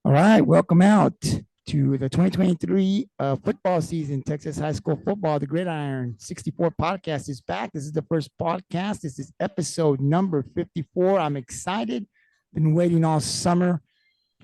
All right, welcome out to the 2023 football season, Texas high school football. The Gridiron 64 podcast is back. This is the first podcast. This is episode number 54. I'm excited. Been waiting all summer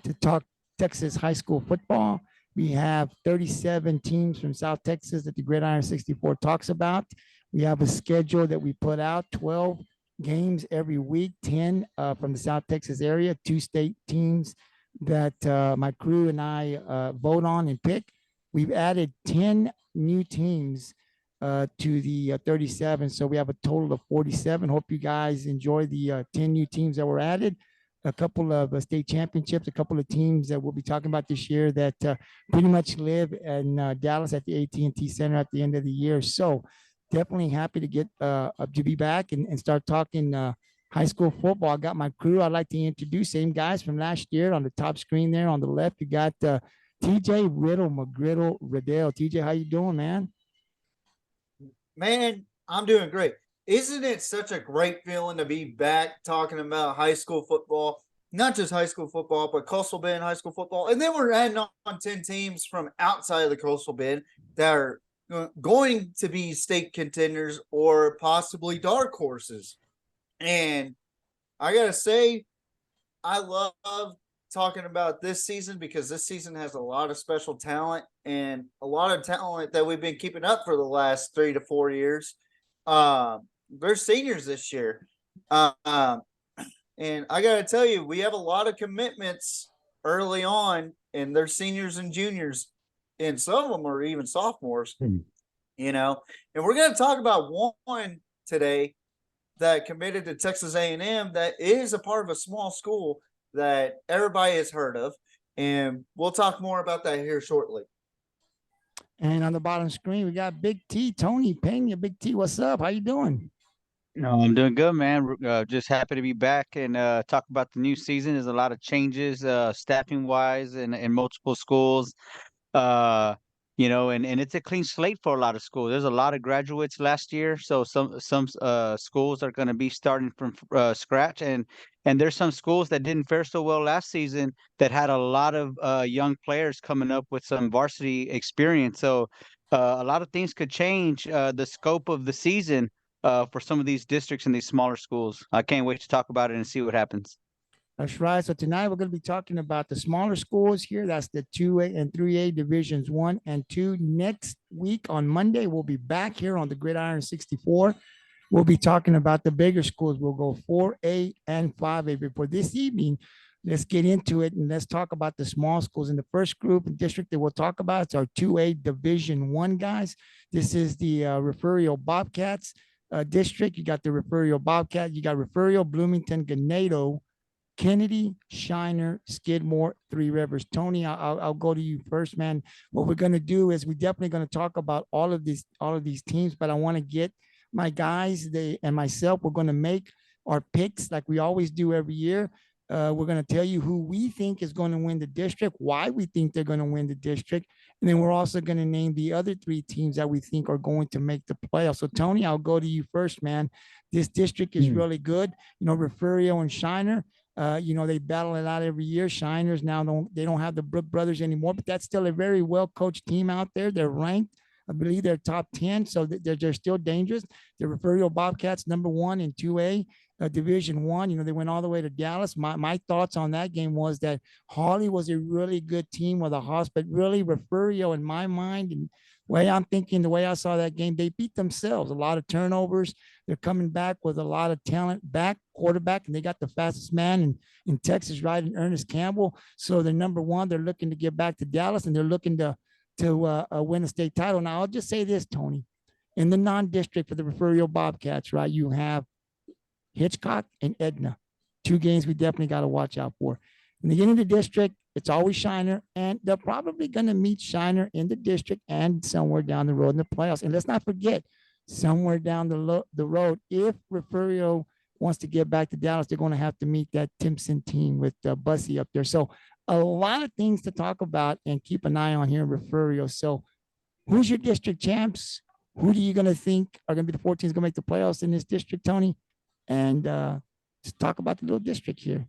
to talk Texas high school football. We have 37 teams from South Texas that the Gridiron 64 talks about. We have a schedule that we put out, 12 games every week, 10 from the South Texas area, 2 state teams that my crew and I vote on and pick. We've added 10 new teams to the 37. So we have a total of 47. Hope you guys enjoy the 10 new teams that were added. A couple of state championships, a couple of teams that we'll be talking about this year that pretty much live in Dallas at the AT&T Center at the end of the year. So definitely happy to get to be back and start talking high school football. I got my crew. I'd like to introduce same guys from last year. On the top screen there on the left, you got TJ Riddell. TJ, how you doing, man? Man, I'm doing great. Isn't it such a great feeling to be back talking about high school football? Not just high school football, but Coastal Bend high school football. And then we're adding on 10 teams from outside of the Coastal Bend that are going to be state contenders or possibly dark horses. And I got to say, I love talking about this season because this season has a lot of special talent and a lot of talent that we've been keeping up for the last 3 to 4 years. They're seniors this year. And I got to tell you, we have a lot of commitments early on, and they're seniors and juniors, and some of them are even sophomores, and we're going to talk about one today that committed to Texas A&M that is a part of a small school that everybody has heard of. And we'll talk more about that here shortly. And on the bottom screen, we got Big T, Tony Pena. Big T, what's up? How you doing? No, I'm doing good, man. Just happy to be back and talk about the new season. There's a lot of changes, staffing wise, in multiple schools. Uh, and it's a clean slate for a lot of schools. There's a lot of graduates last year, so some schools are going to be starting from scratch, and there's some schools that didn't fare so well last season that had a lot of young players coming up with some varsity experience. So a lot of things could change the scope of the season for some of these districts and these smaller schools. I can't wait to talk about it and see what happens. That's right. So tonight we're going to be talking about the smaller schools here. That's the 2A and 3A divisions 1 and 2. Next week on Monday, we'll be back here on the Gridiron 64. We'll be talking about the bigger schools. We'll go 4A and 5A. But for this evening, let's get into it and let's talk about the small schools. In the first group and district that we'll talk about, it's our 2A division 1 guys. This is the Refugio Bobcats district. You got the Refugio Bobcat. You got Refugio, Bloomington, Ganado, Kenedy, Shiner, Skidmore, Three Rivers. Tony, I'll go to you first, man. What we're going to do is we're definitely going to talk about all of these teams, but I want to get my guys and myself. We're going to make our picks like we always do every year. We're going to tell you who we think is going to win the district, why we think they're going to win the district, and then we're also going to name the other 3 teams that we think are going to make the playoffs. So, Tony, I'll go to you first, man. This district is really good. Refugio and Shiner. They battle it out every year. Shiners now they don't have the Brook brothers anymore, but that's still a very well-coached team out there. They're ranked. I believe they're top 10, so they're still dangerous. The Refugio Bobcats, number 1 in 2A, Division 1. They went all the way to Dallas. My thoughts on that game was that Hawley was a really good team with a Hoss, but really Refugio, in my mind, and the way I'm thinking, the way I saw that game, they beat themselves. A lot of turnovers. They're coming back with a lot of talent quarterback, and they got the fastest man in Texas, right, in Ernest Campbell. So they're number 1. They're looking to get back to Dallas, and they're looking to win a state title. Now, I'll just say this, Tony. In the non-district for the Refugio Bobcats, right, you have Hitchcock and Edna. 2 games we definitely got to watch out for. When they get into the district, it's always Shiner, and they're probably going to meet Shiner in the district and somewhere down the road in the playoffs. And let's not forget, somewhere down the road, if Refugio wants to get back to Dallas, they're going to have to meet that Timpson team with Bussy up there. So a lot of things to talk about and keep an eye on here in Refugio. So who's your district champs? Who do you going to think are going to be the 4 teams going to make the playoffs in this district, Tony? And let's talk about the little district here.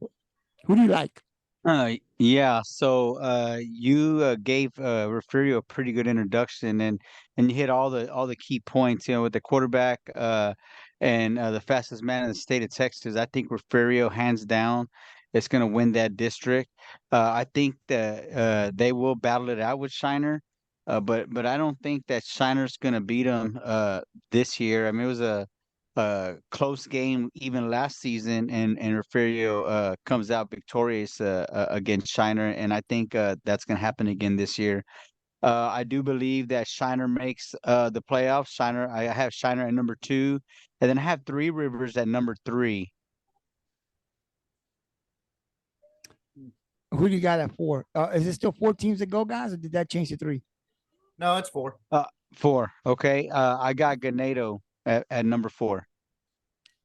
Who do you like? Yeah. So you gave Refugio a pretty good introduction, and you hit all the key points. You know, with the quarterback and the fastest man in the state of Texas. I think Refugio, hands down, is going to win that district. I think that they will battle it out with Shiner, but I don't think that Shiner's going to beat them this year. I mean, it was a close game even last season, and Refugio comes out victorious against Shiner, and I think that's going to happen again this year. I do believe that Shiner makes the playoffs. I have Shiner at number 2, and then I have Three Rivers at number 3. Who do you got at 4? Is it still 4 teams to go, guys, or did that change to 3? No, it's 4. 4, okay. I got Ganado at number 4.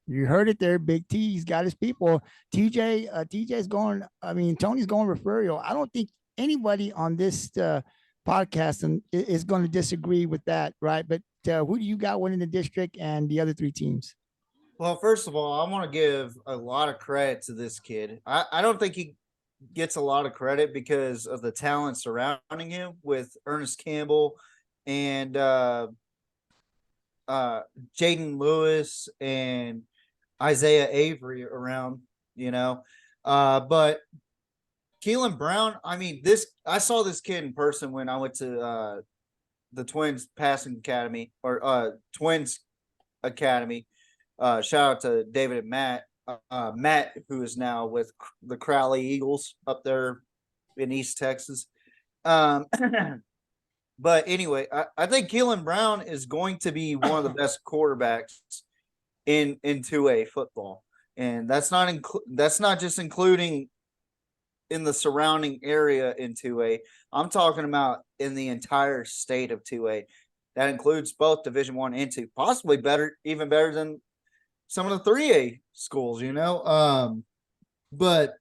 You heard it there. Big T. He's got his people. TJ's going. I mean, Tony's going Refugio. I don't think anybody on this podcast is going to disagree with that, right? But who do you got winning the district and the other 3 teams? Well, first of all, I want to give a lot of credit to this kid. I don't think he gets a lot of credit because of the talent surrounding him with Ernest Campbell and Jaden Lewis and Isaiah Avery around, but Keelan Brown, I mean, I saw this kid in person when I went to the Twins Passing Academy or Twins Academy. Shout out to David and Matt. Matt, who is now with the Crowley Eagles up there in East Texas. But anyway, I think Keelan Brown is going to be one of the best quarterbacks in 2A football, and that's not just including in the surrounding area in 2A. I'm talking about in the entire state of 2A. That includes both Division 1 and 2, possibly even better than some of the 3A schools, but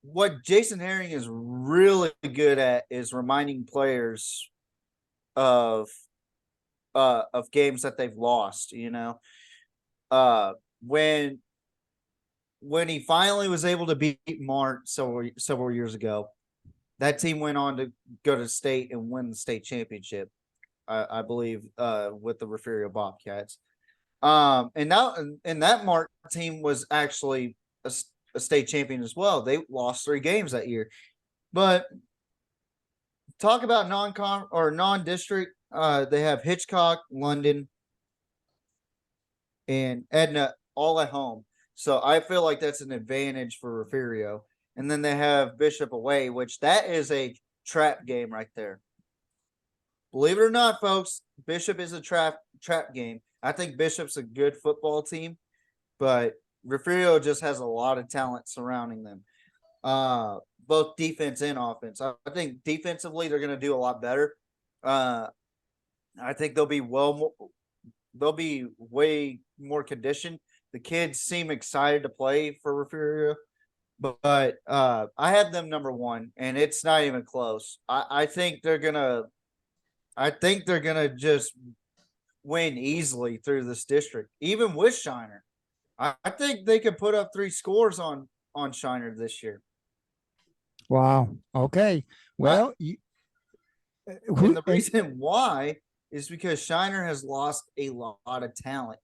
what Jason Herring is really good at is reminding players of games that they've lost, when he finally was able to beat Mart several years ago, that team went on to go to state and win the state championship, I believe, with the Refugio Bobcats. And that Mart team was actually a state champion as well. They lost 3 games that year. But talk about non-district. They have Hitchcock, London, and Edna all at home. So I feel like that's an advantage for Refugio. And then they have Bishop away, which that is a trap game right there. Believe it or not, folks, Bishop is a trap game. I think Bishop's a good football team, but Refugio just has a lot of talent surrounding them, both defense and offense. I think defensively they're going to do a lot better. I think they'll be way more conditioned. The kids seem excited to play for Refugio, but I have them number 1, and it's not even close. I think they're gonna just win easily through this district, even with Shiner. I think they could put up 3 scores on Shiner this year. Wow. Okay. Well, and the reason why is because Shiner has lost a lot of talent.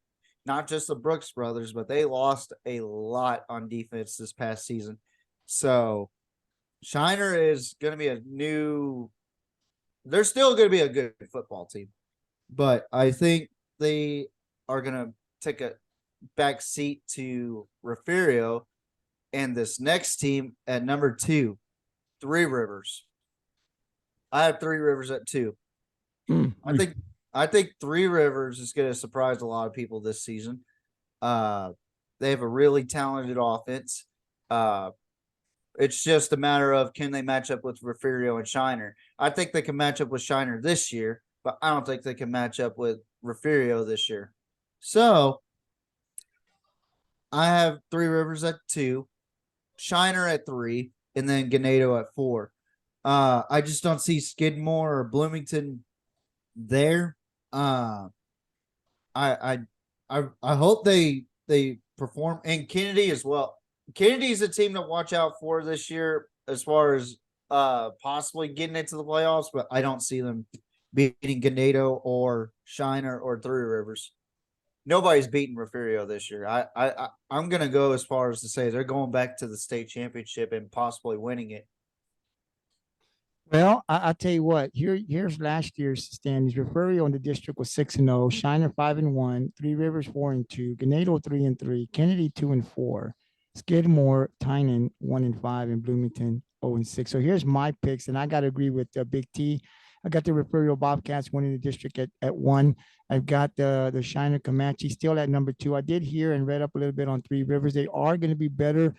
Not just the Brooks brothers, but they lost a lot on defense this past season. So Shiner is going to be they're still going to be a good football team, but I think they are going to take a back seat to Refugio and this next team at number 2, Three Rivers. I have Three Rivers at 2. I think Three Rivers is going to surprise a lot of people this season. They have a really talented offense. It's just a matter of can they match up with Refugio and Shiner. I think they can match up with Shiner this year, but I don't think they can match up with Refugio this year. So I have Three Rivers at 2, Shiner at 3, and then Ganado at 4. I just don't see Skidmore or Bloomington there. I hope they perform, and Kenedy as well. Kennedy's a team to watch out for this year as far as possibly getting into the playoffs, but I don't see them beating Ganado or Shiner or Three Rivers. Nobody's beating Refugio this year. I'm gonna go as far as to say they're going back to the state championship and possibly winning it. Well, I'll tell you what. Here's last year's standings. Refugio in the district was 6-0. Shiner 5-1. Three Rivers 4-2. Ganado 3-3. Kenedy 2-4. Skidmore-Tynan 1-5, and Bloomington 0-6. So here's my picks, and I got to agree with Big T. I got the Refugio Bobcats winning the district at 1. I've got the Shiner Comanche still at number 2. I did hear and read up a little bit on Three Rivers. They are going to be better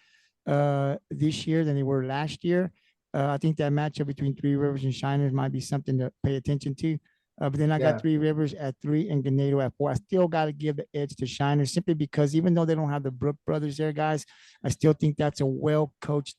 this year than they were last year. I think that matchup between Three Rivers and Shiners might be something to pay attention to. But then I got Three Rivers at 3 and Ganado at 4. I still got to give the edge to Shiners simply because even though they don't have the Brook brothers there, guys, I still think that's a well-coached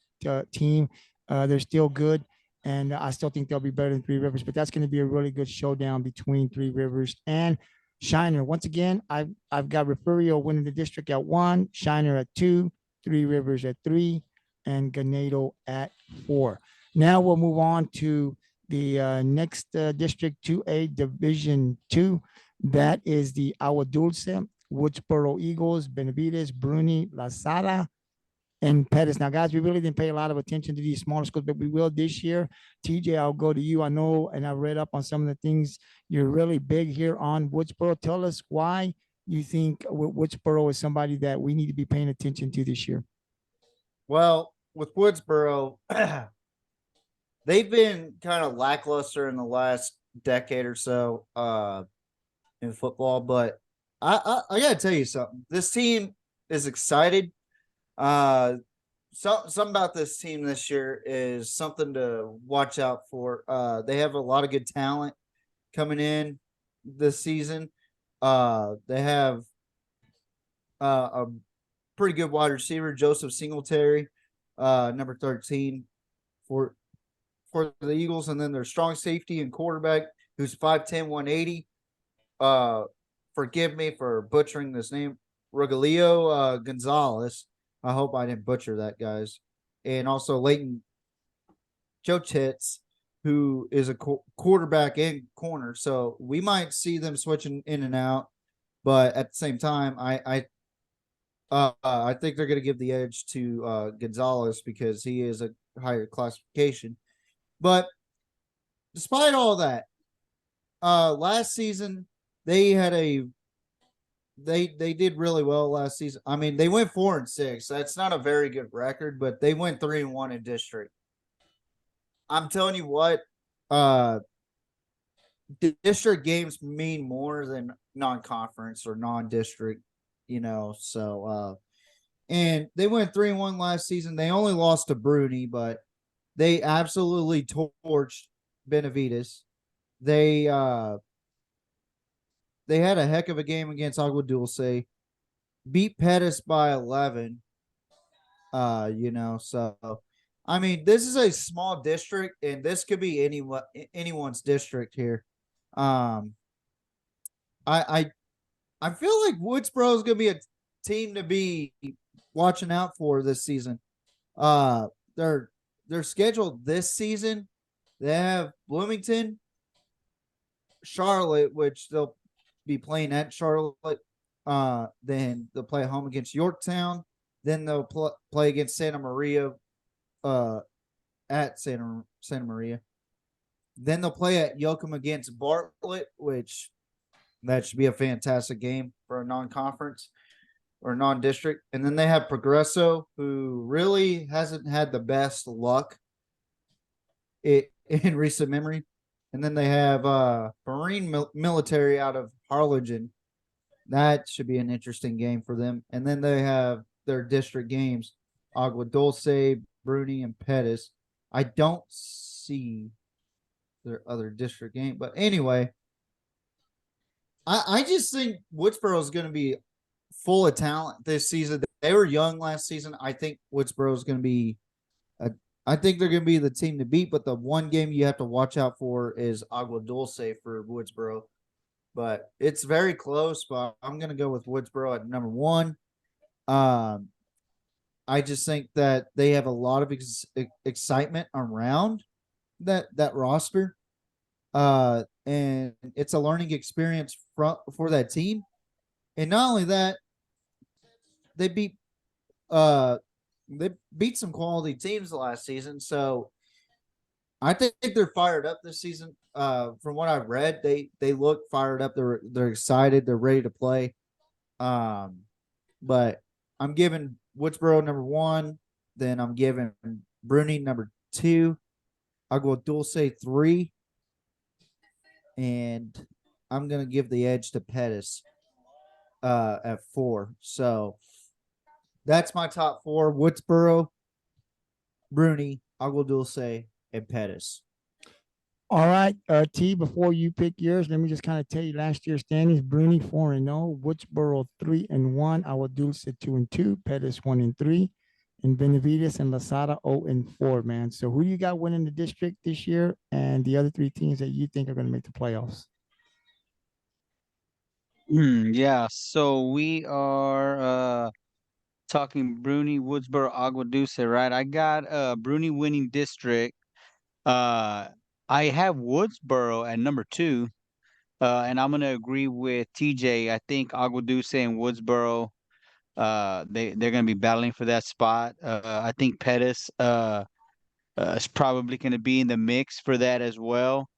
team. They're still good, and I still think they'll be better than Three Rivers. But that's going to be a really good showdown between Three Rivers and Shiner. Once again, I've got Refugio winning the district at 1, Shiner at 2, Three Rivers at 3, and Ganado at 4. Now we'll move on to the next District 2A Division 2. That is the Agua Dulce, Woodsboro Eagles, Benavides, Bruni, La Sara, and Pettus. Now, guys, we really didn't pay a lot of attention to these smaller schools, but we will this year. TJ, I'll go to you. I know, and I read up on some of the things. You're really big here on Woodsboro. Tell us why you think Woodsboro is somebody that we need to be paying attention to this year. Well, with Woodsboro, they've been kind of lackluster in the last decade or so in football, but I gotta tell you something. This team is excited. Something about this team this year is something to watch out for. They have a lot of good talent coming in this season. They have a pretty good wide receiver, Joseph Singletary, number 13 for the Eagles, and then their strong safety and quarterback, who's 5'10", 180. Forgive me for butchering this name, Rogelio Gonzalez. I hope I didn't butcher that, guys. And also Leighton Chotitz, who is a quarterback and corner. So we might see them switching in and out, but at the same time, I think they're going to give the edge to Gonzalez because he is a higher classification. But despite all that, last season they had they did really well last season. I mean, they went 4-6. That's not a very good record, but they went 3-1 in district. I'm telling you what, district games mean more than non-conference or non-district, so and they went 3-1 last season. They only lost to Bruni, but they absolutely torched Benavides. They had a heck of a game against Agua Dulce, beat Pettus by 11. So I mean, this is a small district, and this could be anyone's district here. I feel like Woodsboro is going to be a team to be watching out for this season. They're scheduled this season. They have Bloomington, Charlotte, which they'll be playing at Charlotte. Then they'll play home against Yorktown. Then they'll play against Santa Maria, at Santa Maria. Then they'll play at Yoakum against Bartlett, which that should be a fantastic game for a non-conference or non-district. And then they have Progreso, who really hasn't had the best luck in recent memory. And then they have Marine Military out of Harlingen. That should be an interesting game for them. And then they have their district games, Agua Dulce, Bruni, and Pettus. I don't see their other district game. But anyway, I just think Woodsboro is going to be full of talent this season. They were young last season. I think Woodsboro is going to be I think they're going to be the team to beat, but the one game you have to watch out for is Agua Dulce for Woodsboro. But it's very close, but I'm going to go with Woodsboro at number 1. I I just think that they have a lot of excitement around that roster. And it's a learning experience for that team. And not only that, they beat some quality teams last season. So I think they're fired up this season. From what I've read, they look fired up. They're excited. They're ready to play. But I'm giving Woodsboro number 1. Then I'm giving Bruni number 2. I'll go Dulce 3. And I'm gonna give the edge to Pettus at 4. So that's my top 4: Woodsboro, Bruni, Agua Dulce, and Pettus. All right, T, before you pick yours, let me just kind of tell you last year's standings. Bruni 4-0, Woodsboro 3-1, Agua Dulce 2-2, Pettus 1-3, and Benavides and Sara 0-4, man. So who you got winning the district this year, and the other 3 teams that you think are going to make the playoffs? Yeah, so we are talking Bruni, Woodsboro, Agua Dulce, right? I got Bruni winning district. I have Woodsboro at number 2. And I'm gonna agree with TJ. I think Agua Dulce and Woodsboro, they're gonna be battling for that spot. I think Pettus is probably gonna be in the mix for that as well.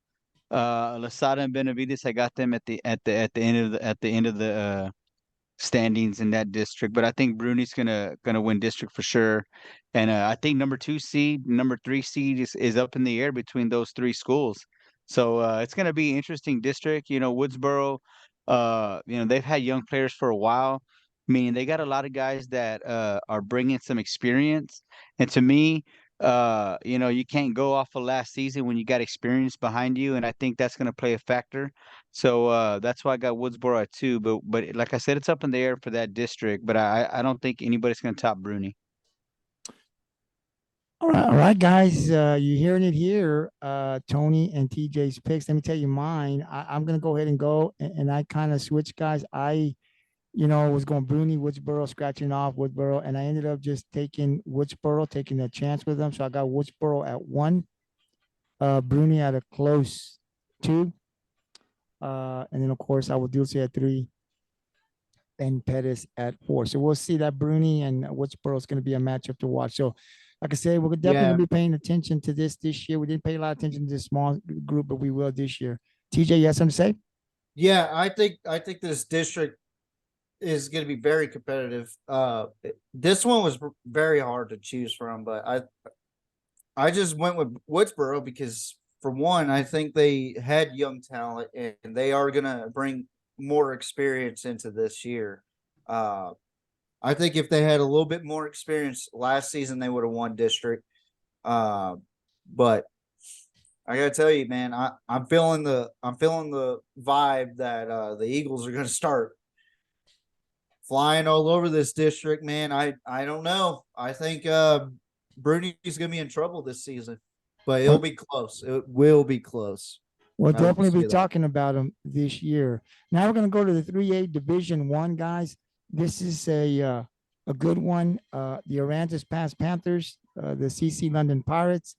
Lasada and Benavides, I got them at the end of the standings in that district, but I think Bruni's gonna win district for sure. And I think number 2 seed, number 3 seed is up in the air between those 3 schools. So it's gonna be interesting district. Woodsboro, they've had young players for a while, meaning they got a lot of guys that are bringing some experience. And to me, you can't go off of last season when you got experience behind you, and I think that's gonna play a factor. So that's why I got Woodsboro at 2. But like I said, it's up in the air for that district. But I don't think anybody's going to top Bruni. All right, guys. You're hearing it here. Tony and TJ's picks. Let me tell you mine. I'm gonna go ahead and go, and I kind of switched, guys. I was going Bruni, Woodsboro, scratching off Woodsboro, and I ended up just taking Woodsboro, taking a chance with them. So I got Woodsboro at 1, Bruni at a close 2, and then of course I will Dulce at 3, and Pettis at 4. So we'll see that Bruni and Woodsboro is going to be a matchup to watch. So, like I said, we're definitely be paying attention to this year. We didn't pay a lot of attention to this small group, but we will this year. TJ, you have something to say? Yeah, I think this district is going to be very competitive. This one was very hard to choose from, but I just went with Woodsboro because, for one, I think they had young talent and they are going to bring more experience into this year. I think if they had a little bit more experience last season, they would have won district. But I gotta tell you, man, I'm feeling the vibe that the Eagles are gonna start flying all over this district, man. I don't know. I think Bruni's gonna be in trouble this season, but it'll be close. It will be close. We'll definitely be talking about them this year. Now we're gonna go to the 3A Division 1, guys. This is a good one. The Aransas Pass Panthers, the CC London Pirates,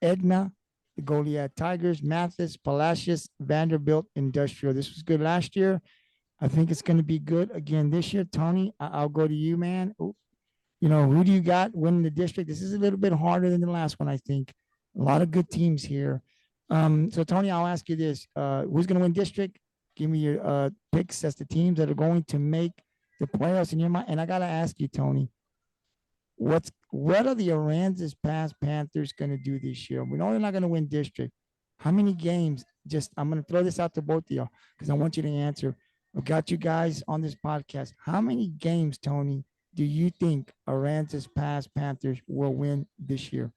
Edna, the Goliad Tigers, Mathis, Palacios, Vanderbilt, Industrial. This was good last year. I think it's going to be good again this year. Tony, I'll go to you, man. Who do you got winning the district? This is a little bit harder than the last one, I think. A lot of good teams here. So, Tony, I'll ask you this. Who's going to win district? Give me your picks as the teams that are going to make the playoffs in your mind. And I got to ask you, Tony, what are the Aransas Pass Panthers going to do this year? We know they're not going to win district. How many games? I'm going to throw this out to both of y'all because I want you to answer. I've got you guys on this podcast. How many games, Tony, do you think Aransas Pass Panthers will win this year?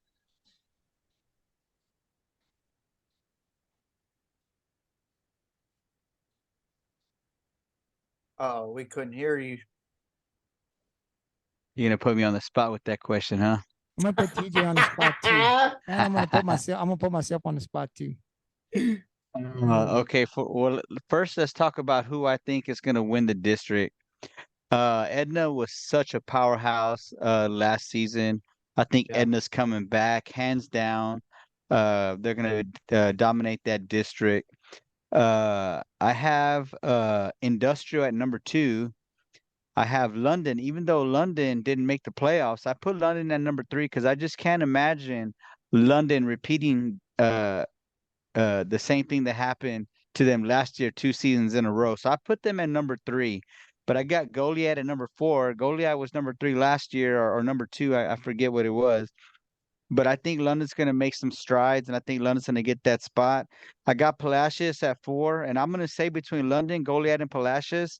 Oh, we couldn't hear you. You're gonna put me on the spot with that question, huh? I'm gonna put TJ on the spot too, and I'm gonna put myself on the spot too. Okay. First, let's talk about who I think is gonna win the district. Edna was such a powerhouse last season. I think Yeah. Edna's coming back hands down. They're gonna dominate that district. I have Industrial at number 2. I have London, even though London didn't make the playoffs. I put London at number 3 because I just can't imagine London repeating the same thing that happened to them last year, 2 seasons in a row. So I put them at number 3. But I got Goliad at number 4. Goliad was number 3 last year, or number 2. I forget what it was. But I think London's going to make some strides, and I think London's going to get that spot. I got Palacios at 4, and I'm going to say between London, Goliad, and Palacios,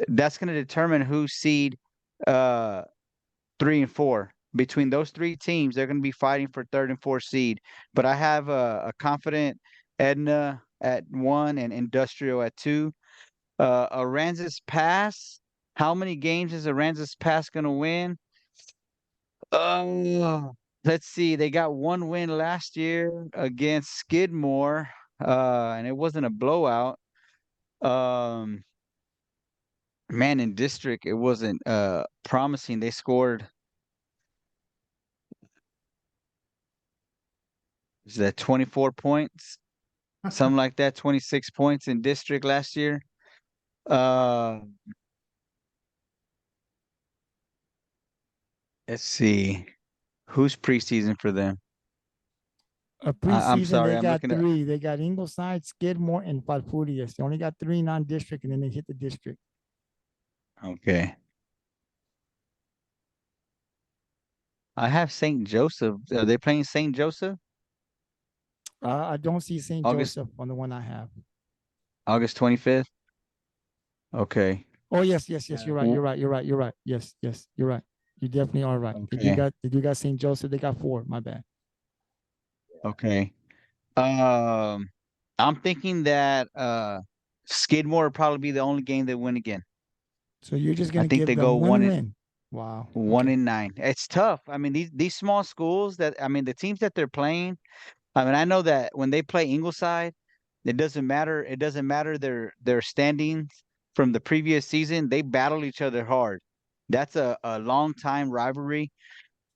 that's going to determine who's seed uh, 3 and 4. Between those 3 teams, they're going to be fighting for 3rd and 4th seed. But I have a confident Edna at 1 and Industrial at 2. Aransas Pass. How many games is Aransas Pass going to win? Let's see. They got 1 win last year against Skidmore, and it wasn't a blowout. Um, Man, in district, it wasn't promising. They scored, is that 24 points? Something like that, 26 points in district last year. Uh, let's see. Who's preseason for them? I'm Preseason, sorry, they I'm got looking at. 3. They got Ingleside, Skidmore, and Falfurrias. They only got 3 non-district, and then they hit the district. Okay. I have St. Joseph. Are they playing St. Joseph? I don't see St. August Joseph on the one I have. August 25th? Okay. Oh, yes, yes, yes. You're right. W- You're right. You're right. You're right. Yes, yes. You're right. You definitely are right. Okay. They do got St. Joseph. They got 4. My bad. Okay. Um, I'm thinking that Skidmore will probably be the only game they win again. So you're just I gonna think give they go them one 1 and win. Wow. one Okay. and 9. It's tough. I mean, these small schools the teams that they're playing. I mean, I know that when they play Ingleside, it doesn't matter. It doesn't matter their standings from the previous season. They battle each other hard. That's a long time rivalry.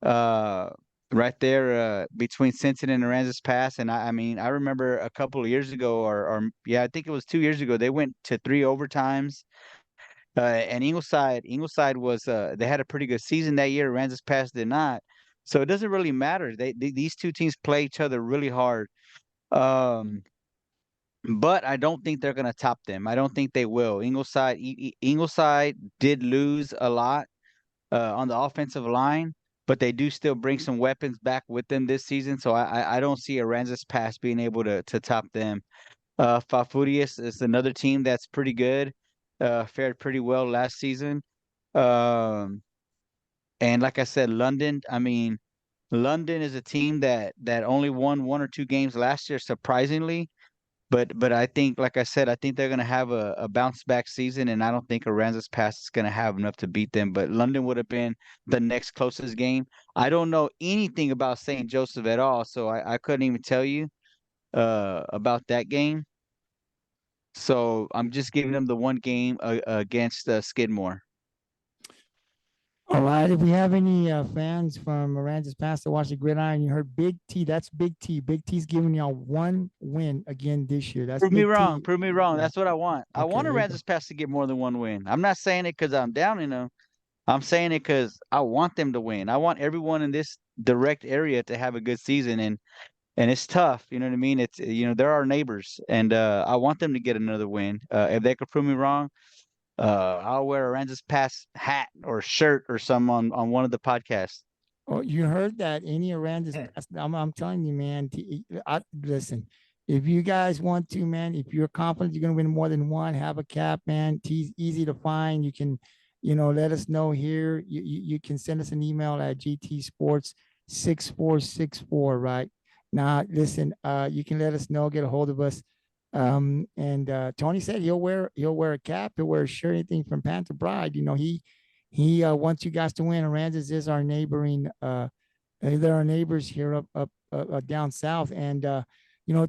Uh, right there between Cincinnati and Aransas Pass. And I mean, I remember a couple of years ago, or yeah, I think it was 2 years ago. They went to 3 overtimes. And Ingleside was they had a pretty good season that year. Aransas Pass did not. So it doesn't really matter. These 2 teams play each other really hard. Um, but I don't think they're gonna top them. I don't think they will. Ingleside did lose a lot on the offensive line, but they do still bring some weapons back with them this season. So I don't see Aransas Pass being able to top them. Falfurrias is another team that's pretty good. Fared pretty well last season. Um, and like I said, London. I mean, London is a team that only won 1 or 2 games last year, surprisingly. But I think, like I said, I think they're gonna have a bounce back season, and I don't think Aransas Pass is gonna have enough to beat them. But London would have been the next closest game. I don't know anything about St. Joseph at all, so I couldn't even tell you about that game. So I'm just giving them the 1 game against Skidmore. All right. If we have any fans from Aransas Pass to watch the Gridiron, you heard Big T. That's Big T. Big T's giving y'all 1 win again this year. That's Prove me Big wrong. T. Prove me wrong. Yeah. That's what I want. I Okay. want There you go. Aransas Pass to get more than 1 win. I'm not saying it because I'm down in them. I'm saying it because I want them to win. I want everyone in this direct area to have a good season, and it's tough. You know what I mean? It's they're our neighbors, and I want them to get another win. If they could prove me wrong, I'll wear a Aransas Pass hat or shirt or some on one of the podcasts. Oh, you heard that? Any Aransas Pass? I'm telling you, man. Listen, if you guys want to, man, if you're confident you're gonna win more than 1, have a cap, man. T's easy to find. You can, let us know here. You can send us an email at gtsports6464. Right now, listen. You can let us know. Get a hold of us. And Tony said he'll wear a cap, he'll wear a shirt, anything from Panther Pride. He wants you guys to win. Aransas is our neighboring they're our neighbors here up down south. And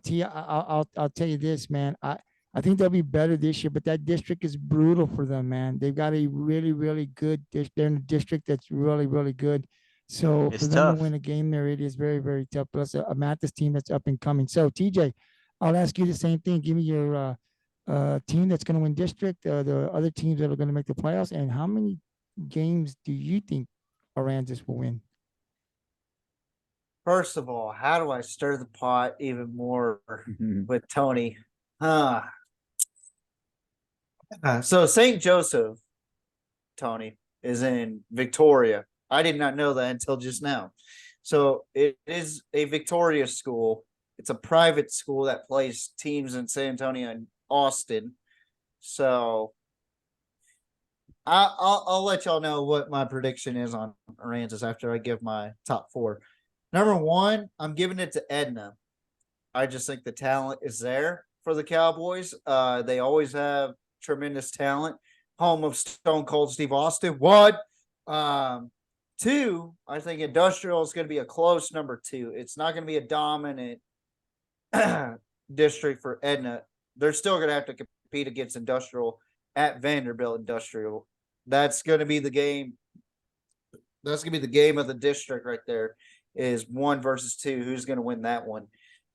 T, I'll tell you this, man. I I think they'll be better this year, but that district is brutal for them, man. They've got a really, really good. They're in a district that's really, really good. So for It's them to tough. win a game there, it is very, very tough. Plus a Mathis team that's up and coming. So TJ, I'll ask you the same thing. Give me your team that's going to win district, the other teams that are going to make the playoffs, and how many games do you think Aransas will win? First of all, how do I stir the pot even more with Tony? Uh, so St. Joseph, Tony, is in Victoria. I did not know that until just now. So it is a Victoria school. It's a private school that plays teams in San Antonio and Austin. So I'll let y'all know what my prediction is on Aransas after I give my top four. Number one, I'm giving it to Edna. I just think the talent is there for the Cowboys. They always have tremendous talent. Home of Stone Cold Steve Austin. What? Two, I think Industrial is going to be a close number two. It's not going to be a dominant district for Edna. They're still going to have to compete against Industrial at Vanderbilt Industrial. That's going to be the game. That's going to be the game of the district right there. Is 1 versus 2. Who's going to win that one?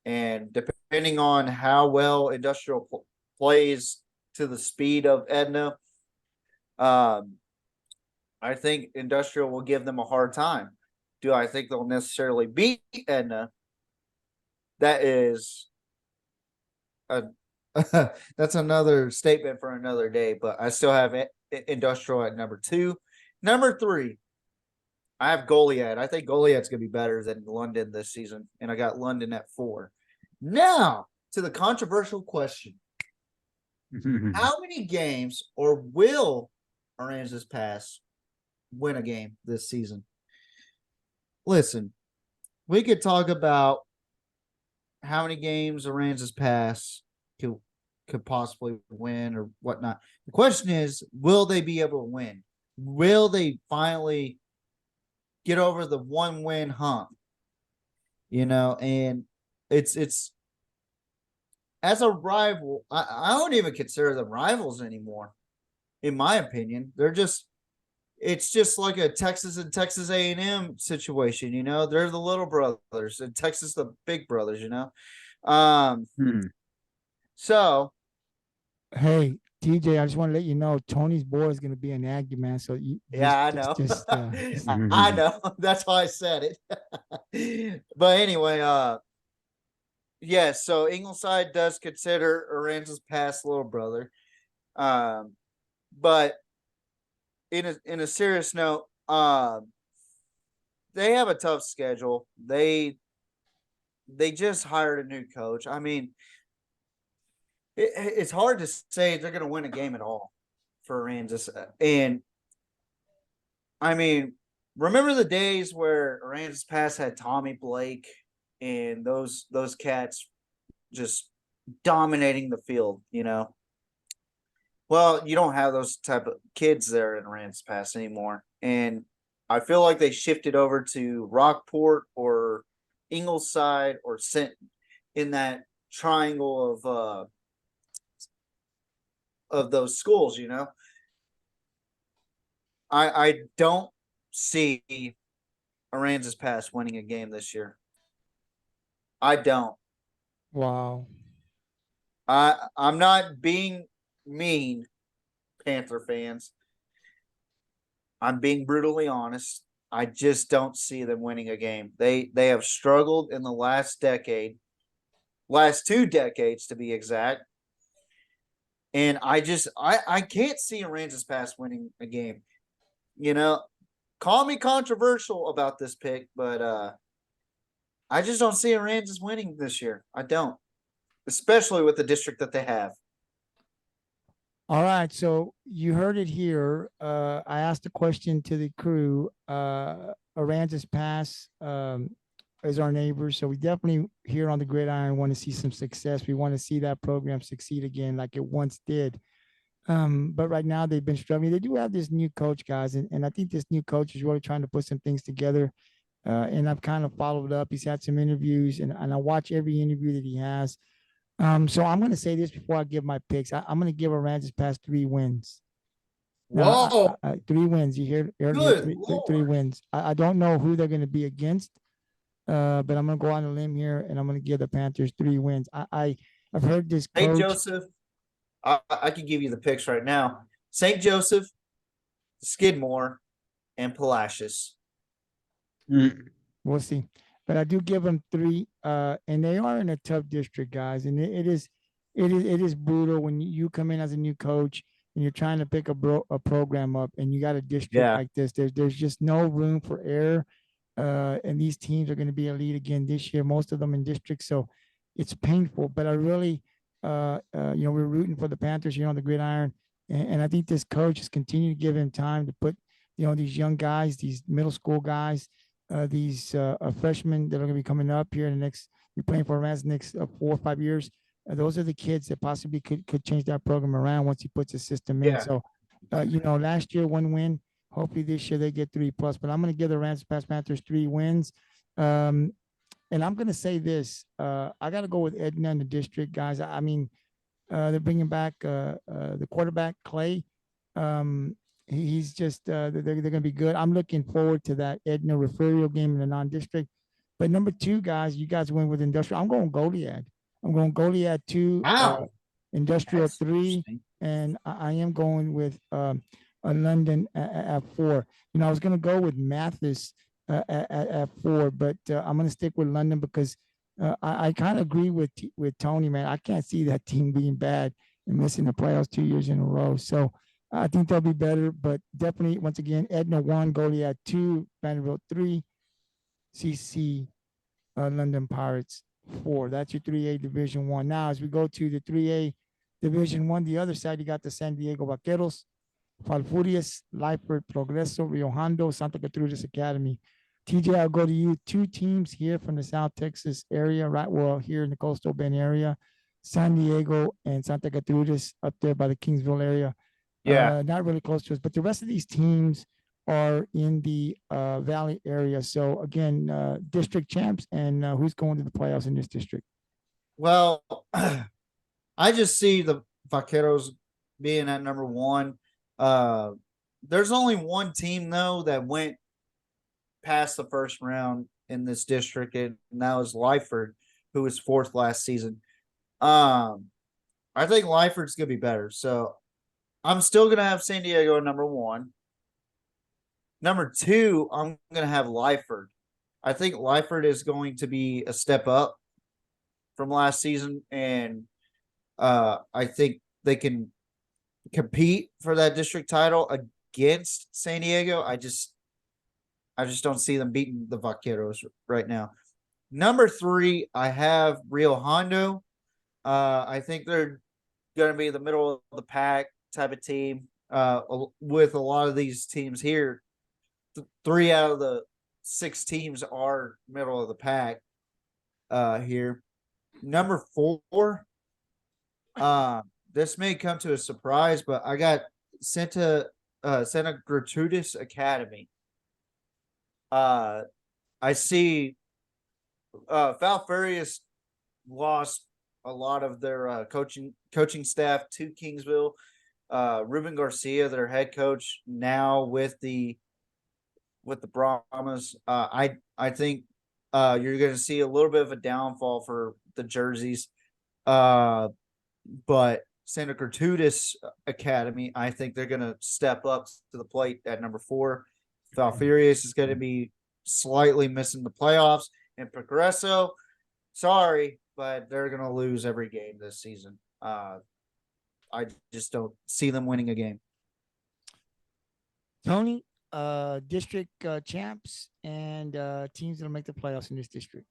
And depending on how well Industrial plays to the speed of Edna, I think Industrial will give them a hard time. Do I think they'll necessarily beat Edna? That is that's another statement for another day, but I still have Industrial at number 2. Number 3, I have Goliad. I think Goliad's going to be better than London this season, and I got London at 4. Now, to the controversial question. How many games or will Aransas Pass win a game this season? Listen, we could talk about how many games Aransas Pass could possibly win or whatnot. The question is, will they be able to win? Will they finally get over the 1-win hump? And it's as a rival, I don't even consider them rivals anymore. In my opinion, it's just like a Texas and Texas A&M situation. They're the little brothers, and Texas the big brothers. So, hey TJ, I just want to let you know Tony's boy is going to be an Aggie, man. So I know. I know. That's why I said it. But anyway, yes. So Ingleside does consider Aransas Pass little brother, but in a serious note, they have a tough schedule. They just hired a new coach. I mean, it's hard to say they're going to win a game at all for Aransas. And I mean, remember the days where Aransas Pass had Tommy Blake and those cats just dominating the field, Well, you don't have those type of kids there in Aransas Pass anymore. And I feel like they shifted over to Rockport or Ingleside or Sinton in that triangle of those schools, I don't see Aransas Pass winning a game this year. I don't. Wow. I'm not being mean, Panther fans. I'm being brutally honest. I just don't see them winning a game. They have struggled in the last 2 decades to be exact. And I can't see Aransas Pass winning a game. Call me controversial about this pick, but I just don't see Aransas winning this year. I don't, especially with the district that they have. All right, so you heard it here. I asked a question to the crew. Aransas Pass is our neighbor, so we definitely here on the Gridiron want to see some success. We want to see that program succeed again like it once did. But right now they've been struggling. They do have this new coach, guys, and I think this new coach is really trying to put some things together. And I've kind of followed up. He's had some interviews, and I watch every interview that he has. So I'm going to say this before I give my picks. I'm going to give Aransas past 3 wins. Now, Whoa, 3 wins. You heard me. good Three Lord. wins. I don't know who they're going to be against, but I'm going to go on a limb here, and I'm going to give the Panthers 3 wins. I've heard this St. coach. Joseph, I can give you the picks right now. St. Joseph, Skidmore, and Palacios. We'll see, but I do give them 3. And they are in a tough district, guys, and it is brutal when you come in as a new coach and you're trying to pick a program up, and you got a district Yeah. like this. There's just no room for error. And these teams are going to be elite again this year, most of them in districts. So it's painful, but I really, we're rooting for the Panthers here on the gridiron. And I think this coach has continued to give him time to put, these young guys, these middle school guys, these freshmen that are going to be coming up here in the next, be playing for Rams next 4 or 5 years. Those are the kids that possibly could change that program around once he puts a system in. Yeah. So, last year 1 win. Hopefully this year they get 3+, but I'm going to give the Rams past Panthers 3 wins. And I'm going to say this, I got to go with Edna in the district, guys. I mean, they're bringing back the quarterback, Clay. He's just, they're going to be good. I'm looking forward to that Edna Refugio game in the non-district. But number 2, guys, you guys win with industrial. I'm going Goliad. I'm going Goliad 2, Wow. industrial That's 3, interesting. and I am going with a London at 4. I was going to go with Mathis at 4, but I'm going to stick with London because I kind of agree with Tony, man. I can't see that team being bad and missing the playoffs 2 years in a row. So I think they'll be better, but definitely, once again, Edna 1, Goliad 2, Vanderbilt 3, CC London Pirates 4. That's your 3A Division 1. Now, as we go to the 3A Division 1, the other side, you got the San Diego Vaqueros, Falfurrias, Lyford, Progreso, Rio Hondo, Santa Gertrudis Academy. TJ, I'll go to you. 2 teams here from the South Texas area, right? Well, here in the Coastal Bend area, San Diego and Santa Gertrudis up there by the Kingsville area. Yeah. Not really close to us, but the rest of these teams are in the Valley area. So again, district champs, and who's going to the playoffs in this district? Well, I just see the Vaqueros being at number 1. There's only one team though that went past the first round in this district, and that was Lyford, who was 4th last season. I think Lyford's gonna be better, so I'm still gonna have San Diego at number 1. Number 2, I'm gonna have Lyford. I think Lyford is going to be a step up from last season, and I think they can compete for that district title against San Diego. I just don't see them beating the Vaqueros right now. Number 3, I have Rio Hondo. I think they're going to be the middle of the pack type of team. With a lot of these teams here, 3 out of the 6 teams are middle of the pack here. Number 4, this may come to a surprise, but I got Santa Gertrudis Academy. I see Falfurrias lost a lot of their coaching staff to Kingsville. Ruben Garcia, their head coach, now with the Brahmas. I think you're going to see a little bit of a downfall for the jerseys. But Santa Gertrudis Academy, I think they're going to step up to the plate at number 4. Falfurrias is going to be slightly missing the playoffs, and Progreso, sorry, but they're going to lose every game this season. I just don't see them winning a game. Tony, district champs and teams that'll make the playoffs in this district.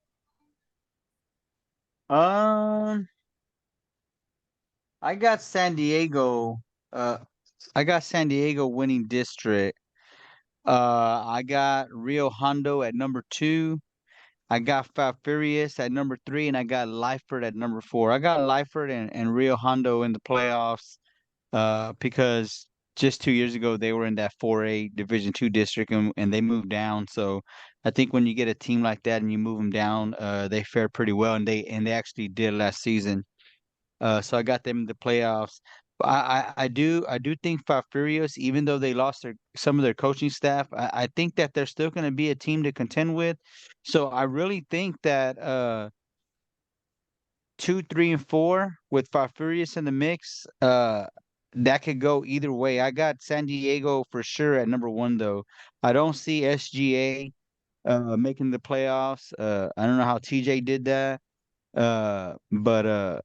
I got San Diego. I got San Diego winning district. I got Rio Hondo at number 2. I got Falfurrias at number 3, and I got Lyford at number 4. I got Lyford and Rio Hondo in the playoffs because just 2 years ago they were in that 4A Division 2 district, and they moved down. So I think when you get a team like that and you move them down, they fare pretty well, and they actually did last season. So I got them in the playoffs. But I do think Falfurrias, even though they lost some of their coaching staff, I think that they're still going to be a team to contend with. So I really think that 2, 3, and 4 with Falfurrias in the mix, that could go either way. I got San Diego for sure at number 1 though. I don't see SGA making the playoffs. I don't know how TJ did that. But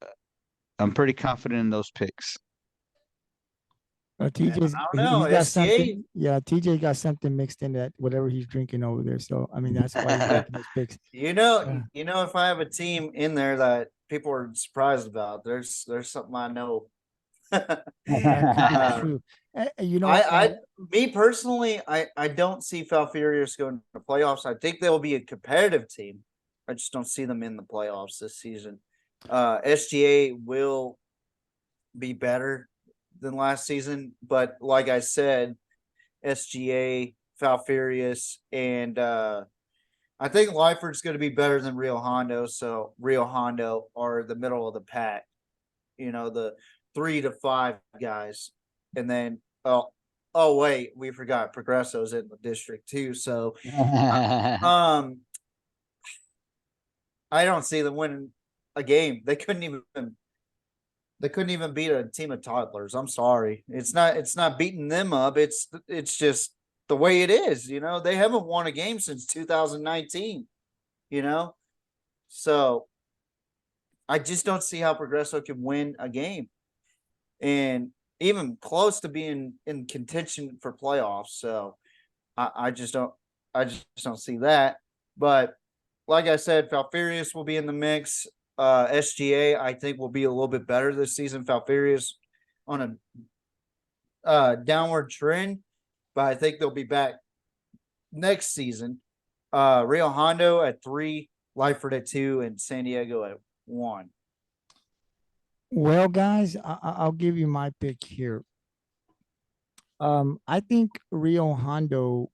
I'm pretty confident in those picks. TJ's I don't know. he's got SGA. something. Yeah, TJ got something mixed in that whatever he's drinking over there. So I mean that's why he's making those picks. You Uh, know, if I have a team in there that people are surprised about, there's something I know. that could be Uh, true. You know, me personally, I don't see Falfurrias going to the playoffs. I think they'll be a competitive team. I just don't see them in the playoffs this season. SGA will be better than last season, but like I said, SGA, Falfurrias, and I think Lyford's going to be better than Rio Hondo. So Rio Hondo are the middle of the pack, you know, the 3 to 5 guys, and then wait, we forgot Progreso's in the district too. So um, I don't see them winning a game. They couldn't even beat a team of toddlers. I'm sorry. It's not beating them up. It's just the way it is, you know. They haven't won a game since 2019, you know. So I just don't see how Progreso can win a game and even close to being in contention for playoffs. So I just don't see that. But like I said, Falfurrias will be in the mix. SGA, I think, will be a little bit better this season. Falfurrias on a downward trend, but I think they'll be back next season. Rio Hondo at 3, Lyford at 2, and San Diego at 1. well, guys, I'll give you my pick here. I think Rio Hondo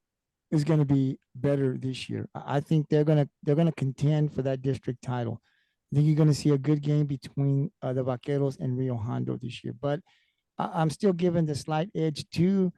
is going to be better this year. I think they're gonna contend for that district title. I think you're going to see a good game between the Vaqueros and Rio Hondo this year. But I'm still giving the slight edge to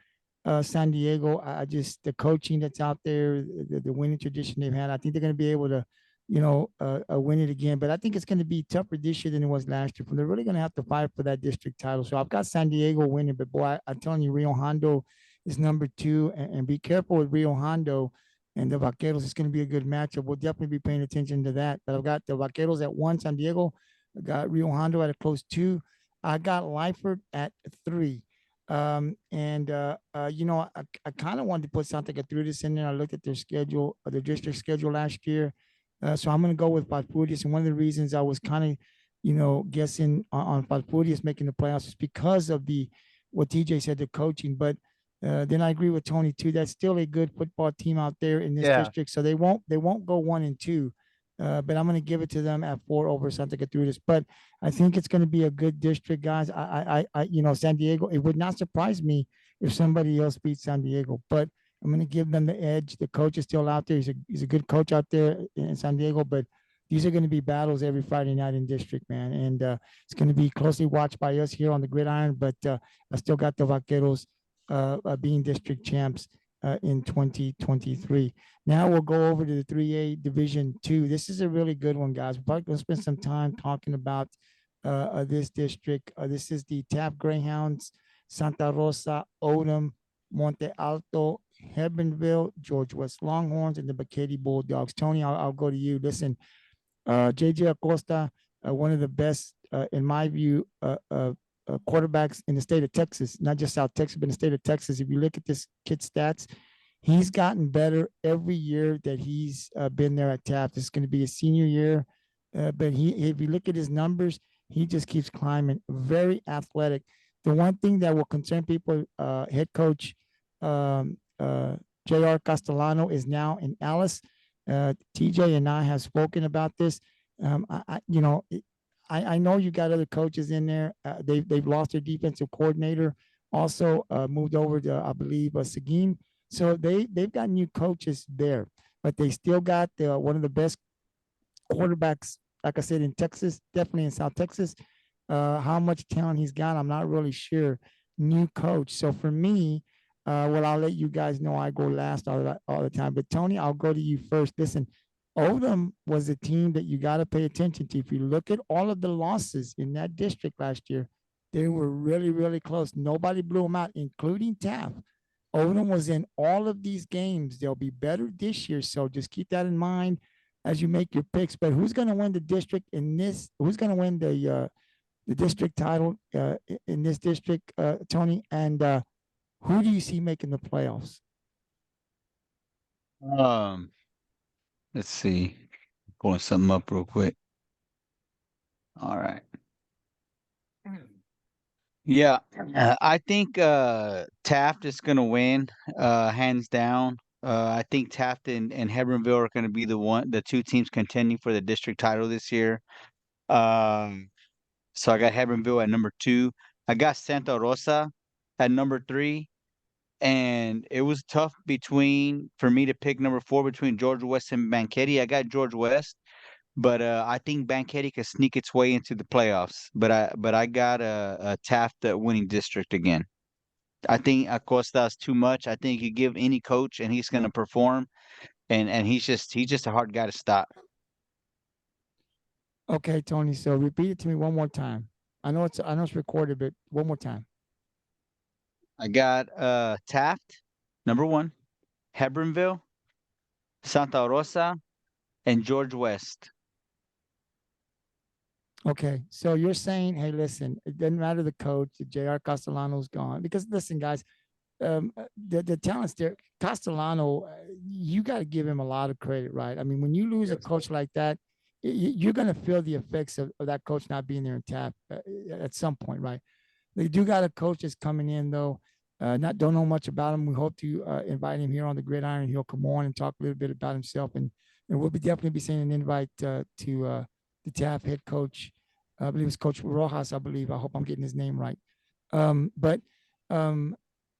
San Diego. I just the coaching that's out there, the winning tradition they've had. I think they're going to be able to, win it again. But I think it's going to be tougher this year than it was last year. They're really going to have to fight for that district title. So I've got San Diego winning, but boy, I'm telling you, Rio Hondo is number 2, and be careful with Rio Hondo and the Vaqueros. It's going to be a good matchup. We'll definitely be paying attention to that. But I've got the Vaqueros at 1, San Diego. I got Rio Hondo at a close 2. I got Lyford at 3. I kind of wanted to put something Gertrudis in there. I looked at their schedule, their district schedule last year. So I'm going to go with Falfurrias. And one of the reasons I was kind of, guessing on Falfurrias making the playoffs is because of what TJ said, the coaching. But then I agree with Tony too. That's still a good football team out there in this district. So they won't go 1 and 2. But I'm going to give it to them at 4 over Santa Gertrudis. But I think it's going to be a good district, guys. San Diego. It would not surprise me if somebody else beats San Diego. But I'm going to give them the edge. The coach is still out there. He's a good coach out there in San Diego. But these are going to be battles every Friday night in district, man. And it's going to be closely watched by us here on the Gridiron. But I still got the Vaqueros being district champs in 2023. Now we'll go over to the 3A Division 2. This is a really good one, guys. We're going to spend some time talking about this district. This is the Taft Greyhounds, Santa Rosa, Odem, Monte Alto, Hebbronville, George West Longhorns, and the Banquete Bulldogs. Tony, I'll go to you. Listen, JJ Acosta, one of the best, in my view, quarterbacks in the state of Texas, not just South Texas, but in the state of Texas. If you look at this kid's stats, he's gotten better every year that he's been there at Taft. It's going to be his senior year, but if you look at his numbers, he just keeps climbing. Very athletic. The one thing that will concern people, head coach J.R. Castellano is now in Alice. TJ and I have spoken about this. I know you got other coaches in there. They've lost their defensive coordinator, also moved over to, I believe, Seguin. So they've got new coaches there, but they still got one of the best quarterbacks, like I said, in Texas, definitely in South Texas. How much talent he's got, I'm not really sure. New coach. So for me, well, I'll let you guys know I go last all the time. But Tony, I'll go to you first. Listen, Odem was a team that you got to pay attention to. If you look at all of the losses in that district last year, they were really, really close. Nobody blew them out, including Taft. Odom was in all of these games. They'll be better this year. So just keep that in mind as you make your picks. But who's going to win the district in this? Who's going to win the district title in this district, Tony? And who do you see making the playoffs? Um, let's see. Pulling something up real quick. All right. Yeah, I think Taft is going to win, hands down. I think Taft and Hebbronville are going to be the two teams contending for the district title this year. So I got Hebbronville at number 2. I got Santa Rosa at number 3, and it was tough for me to pick number 4 between George West and Banquete. I got George West. But I think Banquete could sneak its way into the playoffs. But I got a Taft winning district again. I think Acosta's too much. I think you give any coach and he's going to perform. And he's just a hard guy to stop. Okay, Tony. So repeat it to me one more time. I know it's recorded, but one more time. I got Taft, number 1, Hebbronville, Santa Rosa, and George West. Okay, so you're saying, hey, listen, it doesn't matter the coach, the J.R. Castellano's gone. Because listen, guys, the talents there, Castellano, you got to give him a lot of credit, right? I mean, when you lose a coach like that, you're going to feel the effects of that coach not being there in tap at some point, right? They do got a coach that's coming in, though. Don't know much about him. We hope to invite him here on the Gridiron. He'll come on and talk a little bit about himself, and we'll definitely be sending an invite to the TAP head coach. I believe it's Coach Rojas. I believe. I hope I'm getting his name right. But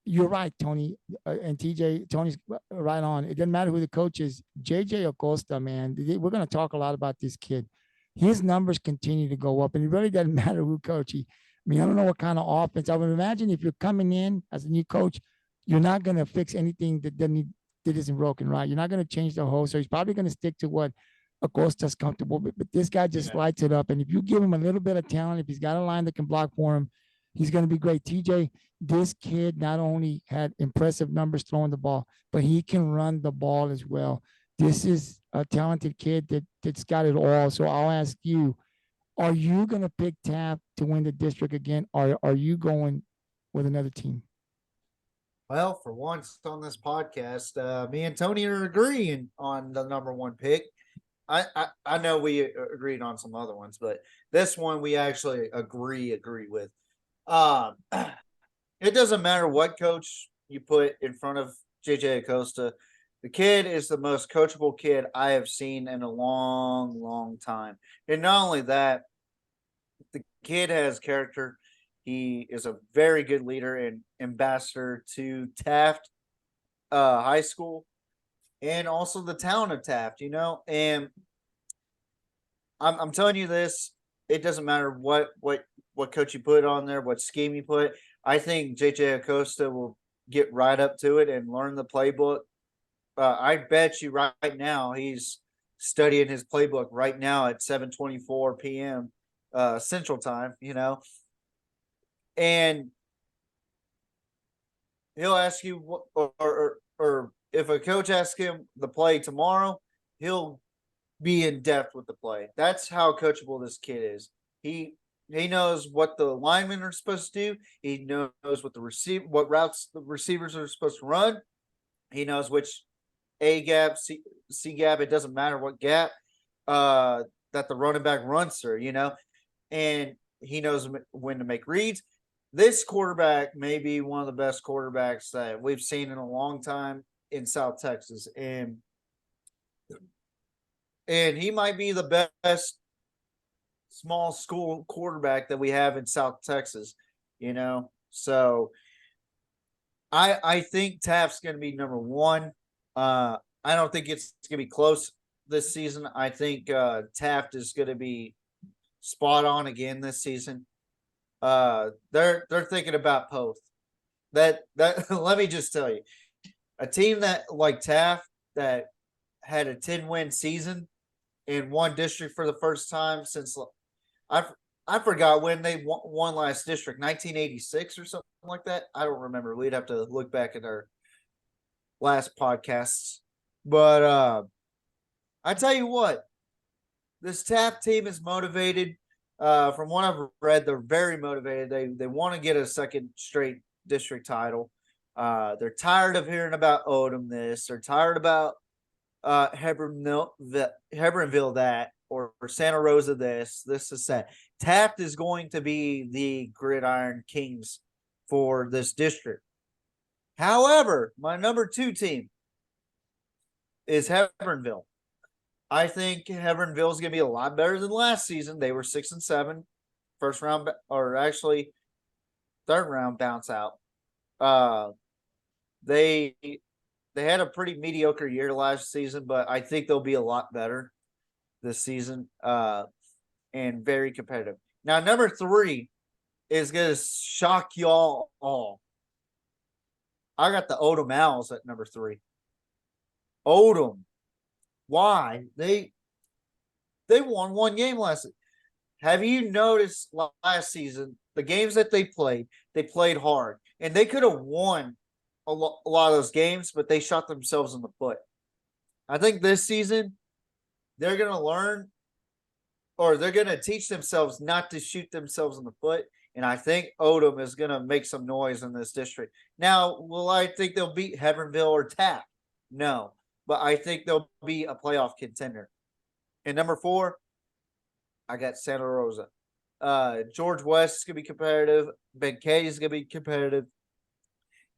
you're right, Tony and TJ. Tony's right on. It doesn't matter who the coach is. JJ Acosta, man, we're going to talk a lot about this kid. His numbers continue to go up, and it really doesn't matter who coach. I mean, I don't know what kind of offense. I would imagine if you're coming in as a new coach, you're not going to fix anything that isn't broken, right? You're not going to change the whole. So he's probably going to stick to what Acosta's comfortable with. But this guy just lights it up. And if you give him a little bit of talent, if he's got a line that can block for him, he's going to be great. TJ, this kid not only had impressive numbers throwing the ball, but he can run the ball as well. This is a talented kid that's got it all. So I'll ask you, are you going to pick Taft to win the district again, or are you going with another team? Well, for once on this podcast, me and Tony are agreeing on the number 1 pick. I know we agreed on some other ones, but this one we actually agree with. It doesn't matter what coach you put in front of JJ Acosta. The kid is the most coachable kid I have seen in a long, long time. And not only that, the kid has character. He is a very good leader and ambassador to Taft High School and also the town of Taft, And I'm telling you this, it doesn't matter what coach you put on there, what scheme you put. I think JJ Acosta will get right up to it and learn the playbook. I bet you right now he's studying his playbook right now at 7:24 p.m. Central Time, and he'll ask you or if a coach asks him the play tomorrow, he'll be in depth with the play. That's how coachable this kid is. He knows what the linemen are supposed to do. He knows what routes the receivers are supposed to run. He knows which A gap, C gap. It doesn't matter what gap that the running back runs through, and he knows when to make reads. This quarterback may be one of the best quarterbacks that we've seen in a long time in South Texas, and he might be the best small school quarterback that we have in South Texas, So I think Taft's going to be number 1. I don't think it's going to be close this season. I think Taft is going to be spot on again this season. they're thinking about both. That let me just tell you, a team that like Taft that had a 10-win season in one district for the first time since I I forgot when they won last district, 1986 or something like that. I don't remember. We'd have to look back at our last podcasts. But I tell you what, this Taft team is motivated. From what I've read, they're very motivated. They want to get a second straight district title. They're tired of hearing about Odem this. They're tired about Hebbronville that, or Santa Rosa this is that. Taft is going to be the Gridiron Kings for this district. However, my number 2 team is Hebbronville. I think Hebbronville is going to be a lot better than last season. They were 6-7, first round, or actually third round bounce out. They had a pretty mediocre year last season, but I think they'll be a lot better this season, and very competitive. Now, number 3 is going to shock y'all all. I got the Odem Owls at number 3. Odem. Why? They won one game last season. Have you noticed last season, the games that they played hard, and they could have won a lot of those games, but they shot themselves in the foot. I think this season they're going to learn, or they're going to teach themselves not to shoot themselves in the foot. And I think Odem is going to make some noise in this district. Now, will I think they'll beat Hebbronville or Taft? No, but I think they'll be a playoff contender. And number 4, I got Santa Rosa. George West is going to be competitive. Banquete is going to be competitive.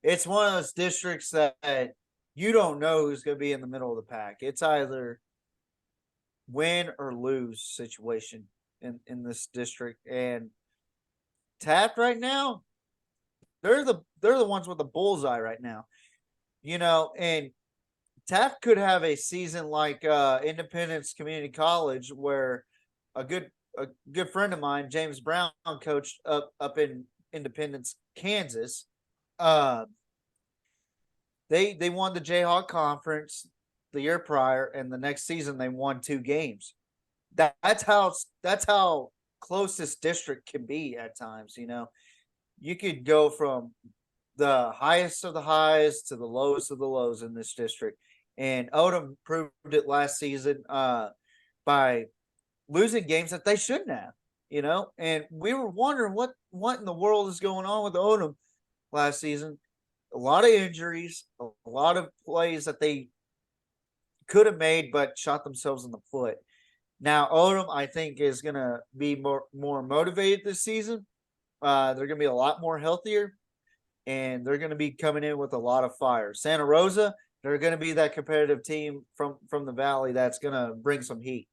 It's one of those districts that you don't know who's going to be in the middle of the pack. It's either win or lose situation in this district. And Taft right now, they're the ones with the bullseye right now. You know, and Taft could have a season like Independence Community College, where a good friend of mine, James Brown, coached up in Independence, Kansas. They won the Jayhawk Conference the year prior, and the next season they won 2 games. That's how close this district can be at times. You know, you could go from the highest of the highs to the lowest of the lows in this district, and Odem proved it last season by losing games that they shouldn't have. You know, and we were wondering what in the world is going on with Odem last season. A lot of injuries, a lot of plays that they could have made but shot themselves in the foot. Now, Odem, I think, is going to be more motivated this season. They're going to be a lot more healthier, and they're going to be coming in with a lot of fire. Santa Rosa, they're going to be that competitive team from the Valley that's going to bring some heat.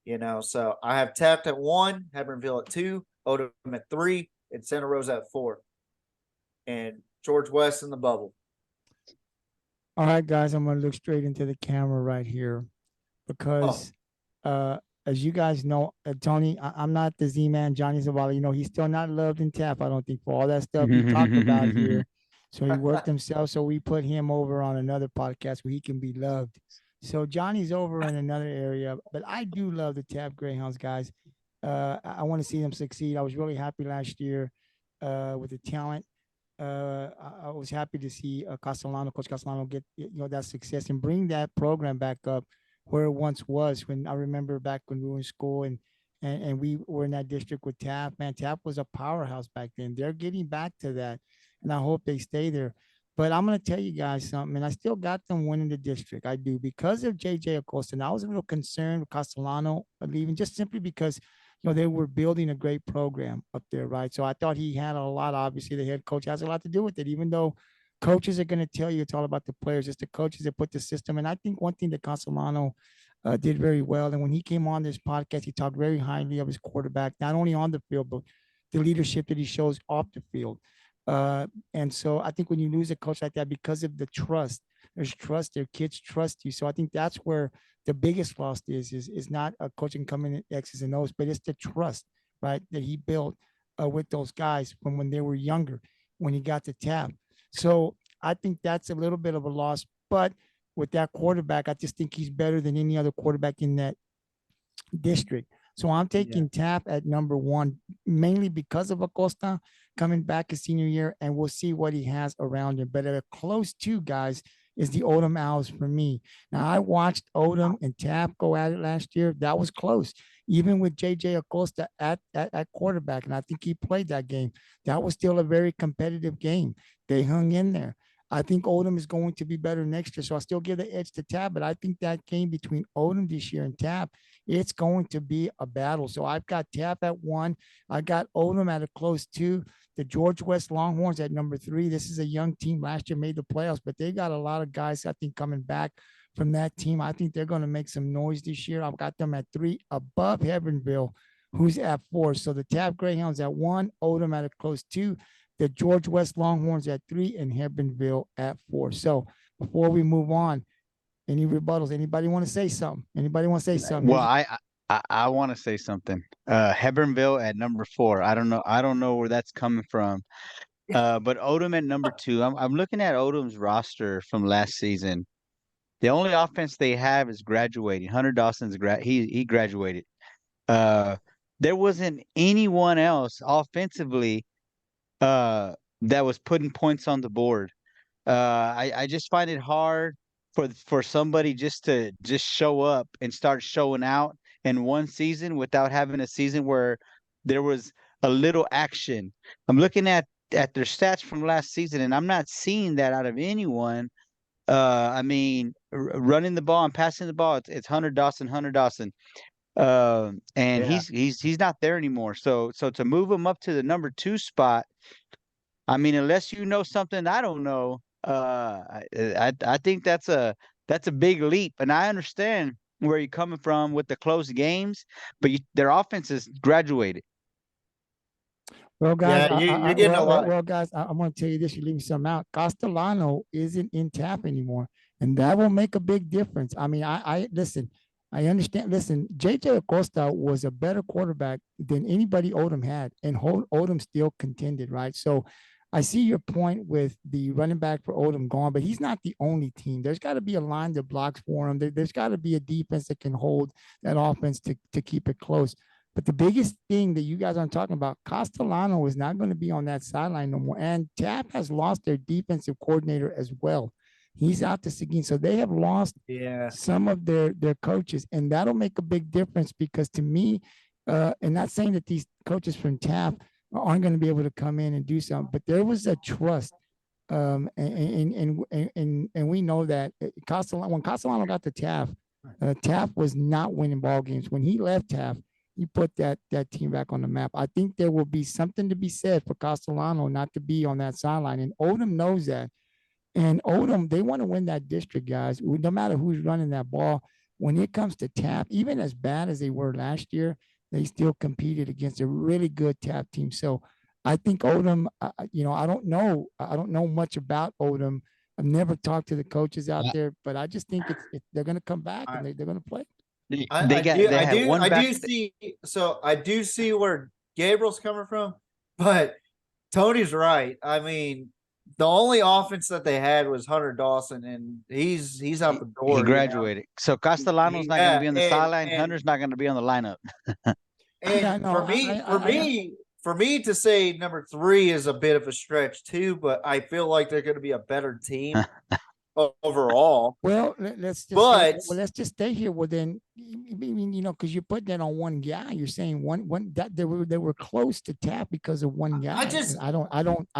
You know, so I have Taft at 1, Hebbronville at 2, Odem at 3, and Santa Rosa at 4. And George West in the bubble. All right, guys, I'm going to look straight into the camera right here because, as you guys know, Tony, I'm not the Z-Man, Johnny Zavala. You know, he's still not loved in Taft, I don't think, for all that stuff we talked about here. So he worked himself. So we put him over on another podcast where he can be loved. So Johnny's over in another area, but I do love the Taft Greyhounds, guys. I want to see them succeed. I was really happy last year with the talent. I was happy to see Coach Castellano get that success and bring that program back up where it once was. When I remember back when we were in school and we were in that district with Taft, man, Taft was a powerhouse back then. They're getting back to that, and I hope they stay there. But I'm going to tell you guys something, and I still got them winning the district. I do, because of JJ Acosta. And I was a little concerned with Castellano leaving, just simply because they were building a great program up there, right? So I thought he had a lot. Obviously, the head coach has a lot to do with it, even though coaches are going to tell you it's all about the players. It's the coaches that put the system. And I think one thing that Castellano did very well, and when he came on this podcast, he talked very highly of his quarterback, not only on the field, but the leadership that he shows off the field. And so I think when you lose a coach like that, because of the trust, there's trust, their kids trust you. So I think that's where the biggest loss is not a coach coming in X's and O's, but it's the trust, right, that he built with those guys from when they were younger, when he got to TAP. So I think that's a little bit of a loss. But with that quarterback, I just think he's better than any other quarterback in that district. So I'm taking TAP at number one, mainly because of Acosta coming back his senior year, and we'll see what he has around him. But at a close two, guys, is the Odem Owls for me. Now, I watched Odem and TAP go at it last year. That was close, even with JJ Acosta at quarterback. And I think he played that game. That was still a very competitive game. They hung in there. I think Odem is going to be better next year. So I still give the edge to TAP, but I think that game between Odem this year and TAP, it's going to be a battle. So I've got TAP at one. I got Odem at a close two. The George West Longhorns at number three. This is a young team. Last year made the playoffs, but they got a lot of guys, I think, coming back from that team. I think they're going to make some noise this year. I've got them at three, above Hebbronville, who's at four. So the TAP Greyhounds at one, Odem at a close two, the George West Longhorns at three, and Hebbronville at four. So before we move on, any rebuttals? Anybody want to say something? Anybody want to say something? Well, I want to say something. Hebbronville at number 4. I don't know where that's coming from. But Odem at number 2. I'm looking at Odem's roster from last season. The only offense they have is graduating. Hunter Dawson's he graduated. There wasn't anyone else offensively that was putting points on the board. I just find it hard for somebody just to show up and start showing out in one season without having a season where there was a little action. I'm looking at their stats from last season, and I'm not seeing that out of anyone. I mean, running the ball and passing the ball, it's Hunter Dawson. And he's not there anymore. So to move him up to the number 2 spot, I mean, unless you know something I don't know, I think that's a big leap. And I understand where you're coming from with the close games, but their offense is graduated. Well, guys, you're getting a lot. Well, guys, I'm going to tell you this. You're leaving something out. Castellano isn't in TAP anymore, and that will make a big difference. I mean, I listen. I understand. Listen, JJ Acosta was a better quarterback than anybody Odem had, and Odem still contended, right? So I see your point with the running back for Odem gone, but he's not the only team. There's got to be a line that blocks for him. There's got to be a defense that can hold that offense to keep it close. But the biggest thing that you guys aren't talking about, Castellano is not going to be on that sideline no more. And TAP has lost their defensive coordinator as well. He's out to Seguin. So they have lost some of their coaches. And that'll make a big difference because to me, and not saying that these coaches from TAP aren't going to be able to come in and do something, but there was a trust. And we know that when Castellano got to TAP, TAP was not winning ball games. When he left TAP, he put that team back on the map. I think there will be something to be said for Castellano not to be on that sideline. And Odem knows that. And Odem, they want to win that district, guys. No matter who's running that ball, when it comes to TAP, even as bad as they were last year, they still competed against a really good TAP team. So I think Odem, I don't know much about Odem. I've never talked to the coaches out there, but I just think they're going to come back and they're going to play. I do see where Gabriel's coming from, but Tony's right. I mean, the only offense that they had was Hunter Dawson, and he's out the door. He graduated. So Castellano's not going to be on the sideline. Hunter's not going to be on the lineup. And for me to say number 3 is a bit of a stretch too, but I feel like they're going to be a better team overall. Well, let's just stay here. Well, then, because you put that on one guy, you're saying one that they were close to TAP because of one guy. I don't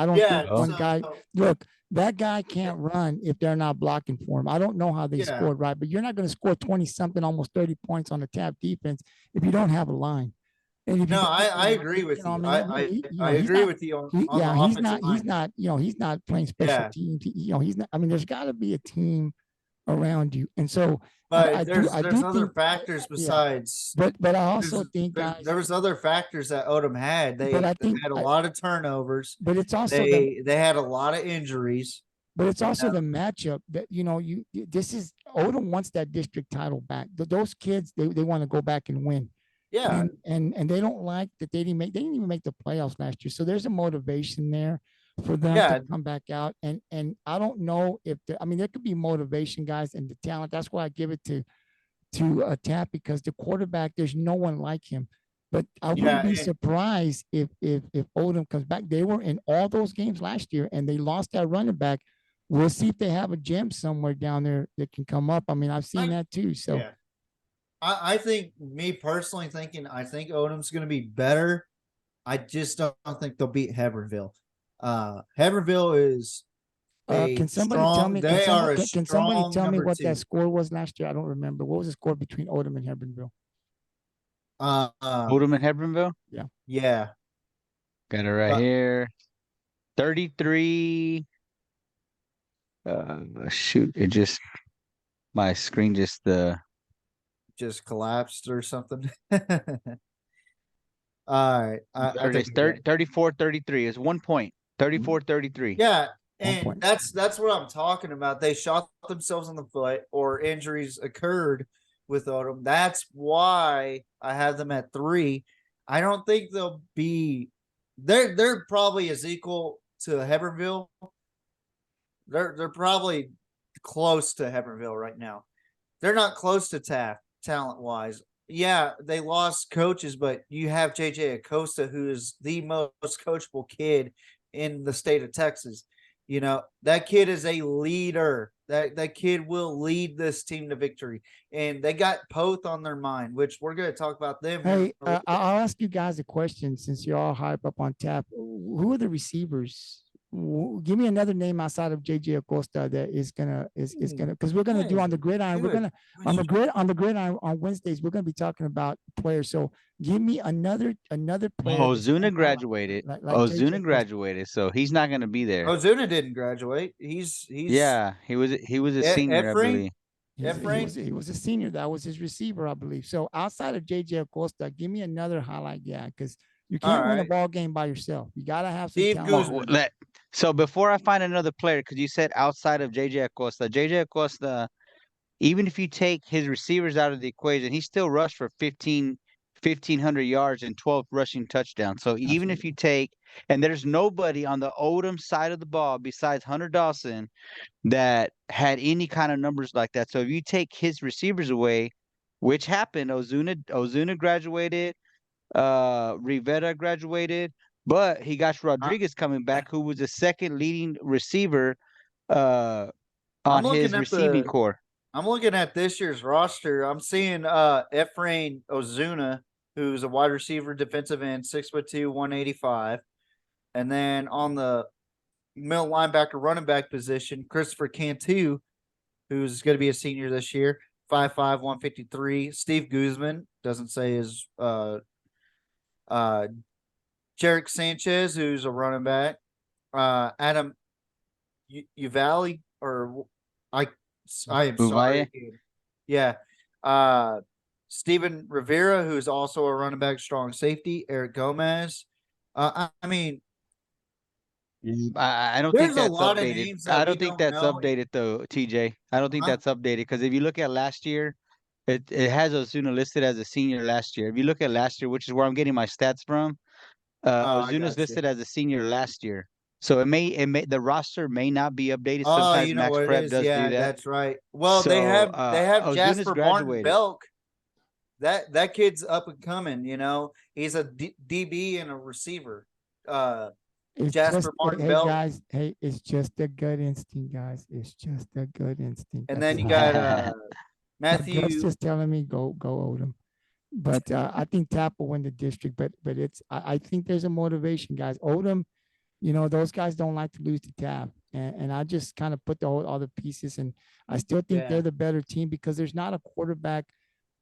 think one guy. Look, that guy can't run if they're not blocking for him. I don't know how they scored, right? But you're not going to score 20 something, almost 30 points on the TAP defense if you don't have a line. I agree with you. I agree with you on he's not playing special teams. He's not. I mean, there's got to be a team around you, and so. But there's other factors besides. But I also think there was other factors that Odem had. They had a lot of turnovers. But it's also they had a lot of injuries. But it's also the matchup that this is Odem wants that district title back. Those kids they want to go back and win. Yeah. And they don't like that they didn't even make the playoffs last year. So there's a motivation there for them Yeah. to come back out. And I don't know if there could be motivation, guys, and the talent. That's why I give it to Tap, because the quarterback, there's no one like him. But I wouldn't be surprised if Odem comes back. They were in all those games last year and they lost that running back. We'll see if they have a gem somewhere down there that can come up. I mean, I've seen that too. So yeah. I think, me personally thinking, I think Odem's going to be better. I just don't think they'll beat Hebbronville. Hebbronville is can somebody tell me? Can somebody tell me what 2. that score was last year? I don't remember. What was the score between Odem and Hebbronville? Odem and Hebbronville? Yeah. Got it right here. 33. Shoot, my screen just collapsed or something. All right. I think 34-33 is 1 point. 34-33. Yeah. And that's what I'm talking about. They shot themselves in the foot, or injuries occurred with Odem. That's why I have them at 3. I don't think they'll be. They're probably as equal to Hebbronville. They're probably close to Hebbronville right now. They're not close to Taft talent wise. Yeah, they lost coaches, but you have JJ Acosta, who is the most coachable kid in the state of Texas. You know, that kid is a leader. That kid will lead this team to victory. And they got Poth on their mind, which we're going to talk about them. Hey, I'll ask you guys a question since you're all hype up on Tap. Who are the receivers? Give me another name outside of JJ Acosta that is gonna because we're gonna do on the gridiron. We're gonna on the gridiron on Wednesdays. We're gonna be talking about players. So give me another player. Ozuna graduated. Ozuna graduated, so he's not gonna be there. Ozuna didn't graduate. He's yeah. He was a senior, I believe. He was a senior. That was his receiver, I believe. So outside of JJ Acosta, give me another highlight guy, because you can't win a ball game by yourself. You gotta have some talent. So before I find another player, because you said outside of JJ Acosta, even if you take his receivers out of the equation, he still rushed for 1,500 yards and 12 rushing touchdowns. So even if you take, and there's nobody on the Odem side of the ball besides Hunter Dawson that had any kind of numbers like that. So if you take his receivers away, which happened, Ozuna graduated, Rivera graduated, but he got Rodriguez coming back, who was the second leading receiver on his receiving core. I'm looking at this year's roster. I'm seeing Efrain Ozuna, who's a wide receiver, defensive end, 6'2", 185. And then on the middle linebacker, running back position, Christopher Cantu, who's going to be a senior this year, 5'5", 153. Steve Guzman, doesn't say his Jarek Sanchez, who's a running back. Adam Uvalli, or I am sorry. Yeah. Steven Rivera, who's also a running back, strong safety. Eric Gomez. I mean, I don't think that's updated. I don't think that's updated though, TJ. I don't think that's updated, because if you look at last year, it has Ozuna listed as a senior last year. If you look at last year, which is where I'm getting my stats from, Ozuna's listed as a senior last year. So it may the roster may not be updated. Sometimes Max Prep does do that. That's right. Well, so, they have Ozuna's Jasper Martin Belk. That kid's up and coming. You know, he's a DB and a receiver. Jasper Martin Belk. Guys, it's just a gut instinct, guys. It's just a good instinct. And then you got Matthew. That's just telling me go Odem. But I think Tap will win the district. But I think there's a motivation, guys. Odem, you know, those guys don't like to lose to Tap. And I just kind of put all the pieces, and I still think they're the better team, because there's not a quarterback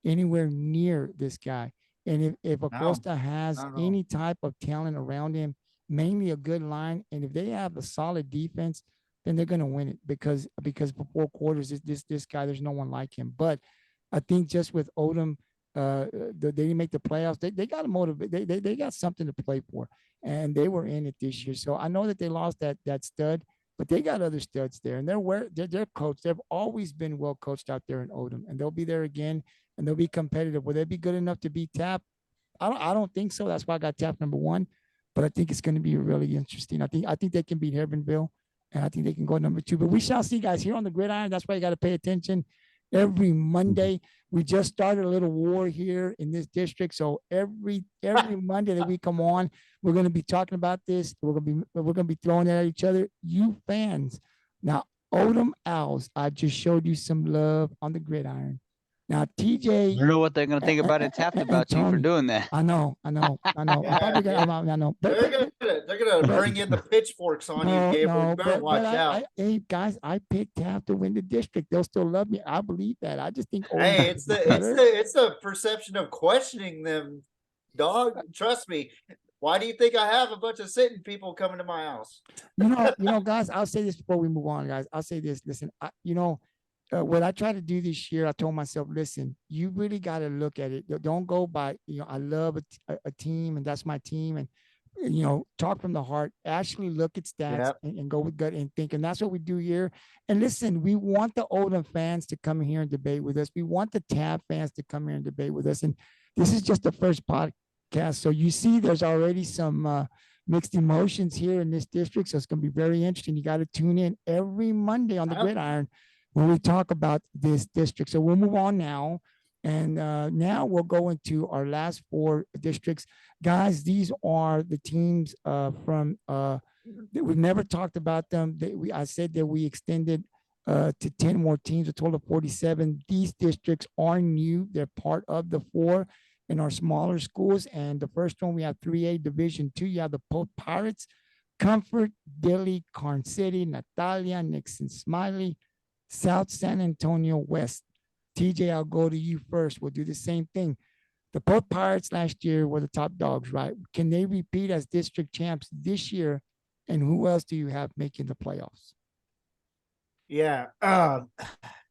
anywhere near this guy. And if Acosta has any type of talent around him, mainly a good line, and if they have a solid defense, then they're going to win it, because for 4 quarters, this guy, there's no one like him. But I think just with Odem, they didn't make the playoffs. They got to motivate. They got something to play for, and they were in it this year. So I know that they lost that stud, but they got other studs there, and they're coached. They've always been well coached out there in Odem, and they'll be there again, and they'll be competitive. Will they be good enough to beat Tap? I don't think so. That's why I got Taft number one. But I think it's going to be really interesting. I think they can beat Hebbronville, and I think they can go number two. But we shall see, guys, here on the Gridiron. That's why you got to pay attention every Monday. We just started a little war here in this district, so every Monday that we come on, we're going to be talking about this. We're going to be throwing it at each other. You fans, now Odem Owls, I just showed you some love on the Gridiron. Now TJ, You know what they're gonna think about it, Taft, about you for Tony, doing that. I know. I'm Yeah, probably yeah. gonna. I know, They're gonna but- bring in the pitchforks on you, no, Gabriel. no, You better watch out. hey guys, I picked Taft to win the district. They'll still love me. I believe that. I just think Odem Hey, is better. it's the perception of questioning them, dog. Trust me. Why do you think I have a bunch of sitting people coming to my house? Guys, I'll say this before we move on, guys. I'll say this. Listen, what I try to do this year, I told myself, listen, you really got to look at it. Don't go by, I love a team and that's my team. And, talk from the heart, actually look at stats Yep. and go with gut and think. And that's what we do here. And listen, we want the Odem fans to come here and debate with us. We want the Tab fans to come here and debate with us. And this is just the first podcast. So you see, there's already some mixed emotions here in this district. So it's going to be very interesting. You got to tune in every Monday on the Yep. Gridiron when we talk about this district. So we'll move on now. And now we'll go into our last four districts. Guys, these are the teams from that we've never talked about them. I said that we extended to 10 more teams, a total of 47. These districts are new. They're part of the four in our smaller schools. And the first one, we have 3A Division 2. You have the Pope Pirates, Comfort, Dilley, Carn City, Natalia, Nixon Smiley, South San Antonio West. TJ, I'll go to you first. We'll do the same thing. The Pope Pirates last year were the top dogs, right? Can they repeat as district champs this year? And who else do you have making the playoffs? Yeah,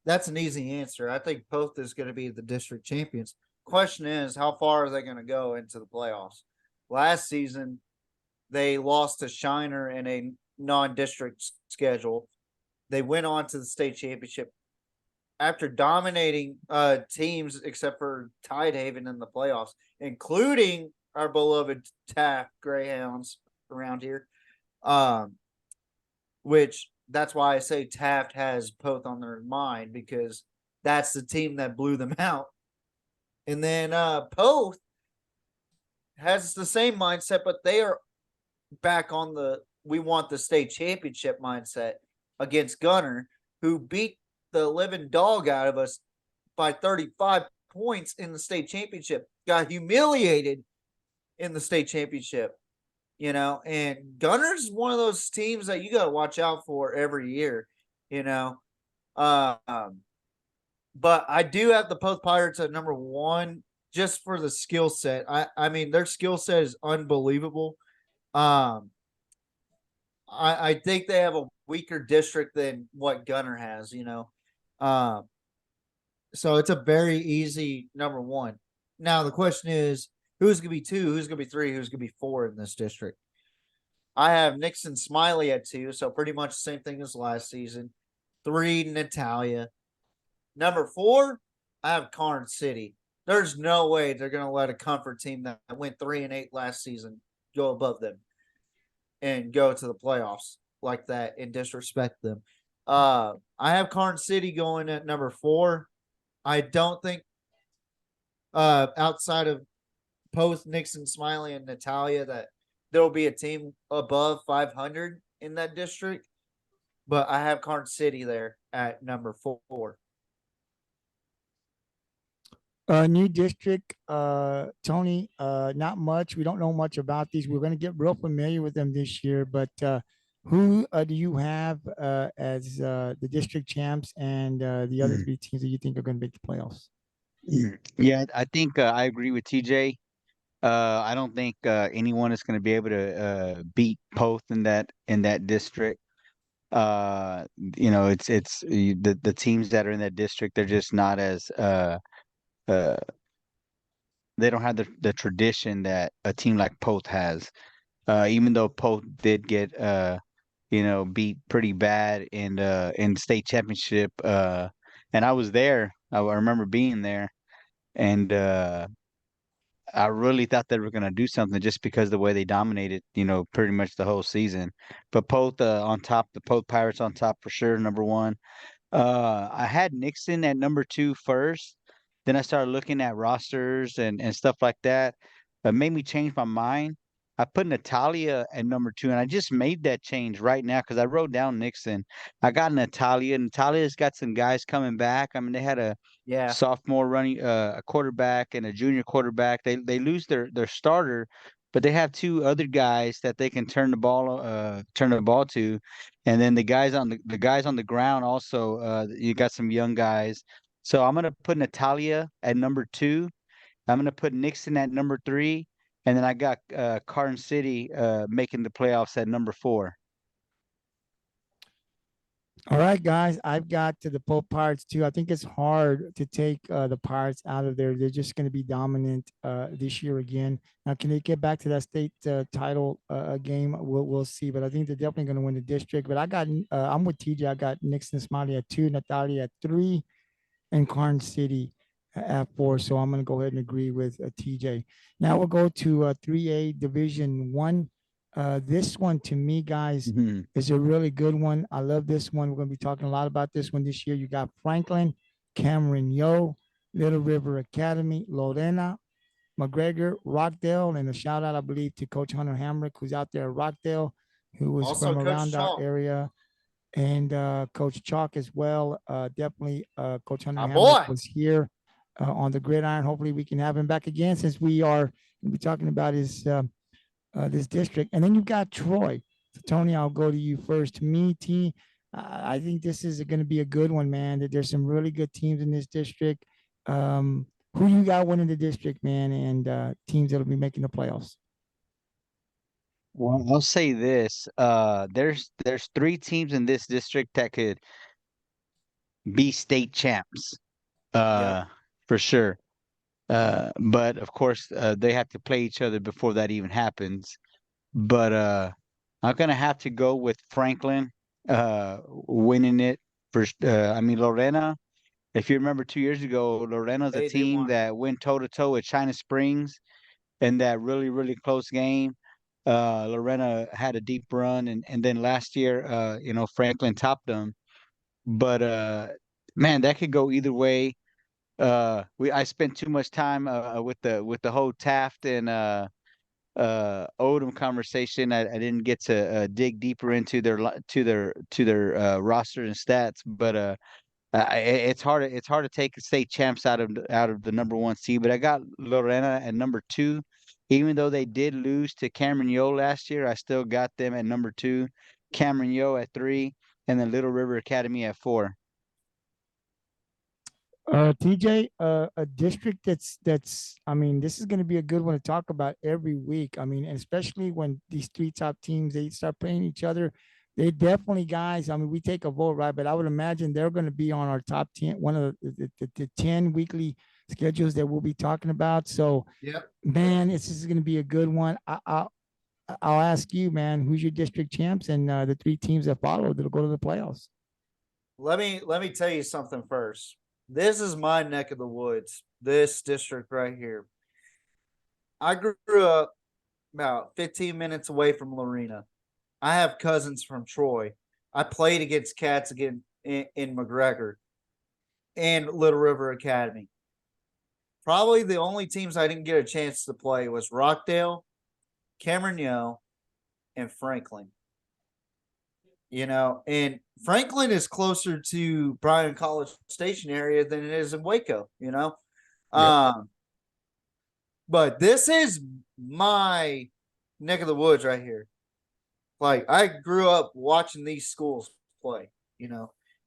that's an easy answer. I think Poth is going to be the district champions. Question is, how far are they going to go into the playoffs? Last season, they lost to Shiner in a non-district schedule. They went on to the state championship after dominating teams except for Tidehaven in the playoffs, including our beloved Taft Greyhounds around here. Which that's why I say Taft has Poth on their mind, because that's the team that blew them out. And then Poth has the same mindset, but they are back on the we want the state championship mindset against Gunner, who beat the living dog out of us by 35 points in the state championship, got humiliated in the state championship, and Gunner's one of those teams that you got to watch out for every year, but I do have the Poth Pirates at number one just for the skill set. I mean, their skill set is unbelievable. I think they have a weaker district than what Gunner has, so it's a very easy number one. Now the question is, who's going to be two, who's going to be three, who's going to be four in this district? I have Nixon Smiley at two, so pretty much the same thing as last season. 3, Natalia. Number 4, I have Carn City. There's no way they're going to let a comfort team that went 3-8 last season go above them and go to the playoffs like that and disrespect them. I have Carn City going at number 4. I don't think outside of Poth, Nixon, Smiley, and Natalia that there will be a team above 500 in that district, but I have Carn City there at number 4. New district, Tony, not much. We don't know much about these. We're going to get real familiar with them this year, but who do you have as the district champs and the other three teams that you think are going to make the playoffs? Yeah, I think I agree with TJ. I don't think anyone is going to be able to beat Poth in that district. It's the teams that are in that district. They're just not as they don't have the tradition that a team like Poth has. Even though Poth did get beat pretty bad in state championship, and I was there. I remember being there, and I really thought they were going to do something just because the way they dominated, pretty much the whole season. But Poth on top, the Poth Pirates on top for sure, number one. I had Nixon at number two first. Then I started looking at rosters and stuff like that. It made me change my mind. I put Natalia at number two, and I just made that change right now because I wrote down Nixon. I got Natalia. Natalia's got some guys coming back. I mean, they had a Yeah. sophomore running a quarterback and a junior quarterback. They lose their starter, but they have two other guys that they can turn the ball to, and then the guys on the ground also. You got some young guys, so I'm gonna put Natalia at number two. I'm gonna put Nixon at number three, and then I got Carson City making the playoffs at number four. All right, guys, I've got to the Pope Pirates too. I think it's hard to take the Pirates out of there. They're just going to be dominant this year again. Now, can they get back to that state title game? We'll see. But I think they're definitely going to win the district. But I'm with TJ. I got Nixon Smiley at 2, Natalia at 3, and Carn City at 4. So I'm going to go ahead and agree with TJ. Now we'll go to 3A Division 1. This one to me, guys, is a really good one. I love this one. We're going to be talking a lot about this one this year. You got Franklin, Cameron Yo, Little River Academy, Lorena, McGregor, Rockdale, and a shout out, I believe, to Coach Hunter Hamrick, who's out there at Rockdale, who was Also from Coach around our Chalk. area, and Coach Chalk as well. Definitely, Coach Hunter My Hamrick boy. was here on the gridiron. Hopefully, we can have him back again since we are going to be talking about his this district. And then you've got Troy. So Tony, I'll go to you first. To me, T, I think this is going to be a good one, man. That there's some really good teams in this district. Who you got winning the district, man, and teams that'll be making the playoffs? Well, I'll say this. There's three teams in this district that could be state champs. Yep. For sure. But of course, they have to play each other before that even happens. But I'm gonna have to go with Franklin winning it I mean, Lorena. If you remember 2 years ago, Lorena's a They team won. that went toe to toe with China Springs in that really, really close game. Lorena had a deep run, and then last year, Franklin topped them. But man, that could go either way. I spent too much time with the whole Taft and Odem conversation. I didn't get to dig deeper into their roster and stats, but it's hard to take state champs out of the number one seed. But I got Lorena at number two. Even though they did lose to Cameron Yo last year, I still got them at number two. Cameron Yo at 3, and then Little River Academy at 4. TJ, a district that's I mean, this is going to be a good one to talk about every week. I mean, and especially when these three top teams they start playing each other, they definitely, guys. I mean, we take a vote, right? But I would imagine they're going to be on our top 10, one of the 10 weekly schedules that we'll be talking about. So, Yep. man, this is going to be a good one. I'll ask you, man, who's your district champs and the three teams that follow that'll go to the playoffs? Let me tell you something first. This is my neck of the woods. This district right here. I grew up about 15 minutes away from Lorena. I have cousins from Troy. I played against cats again in McGregor and Little River Academy. Probably the only teams I didn't get a chance to play was Rockdale, Cameron Yo, and Franklin. And Franklin is closer to Bryan College Station area than it is in Waco, Yep. But this is my neck of the woods right here. Like, I grew up watching these schools play,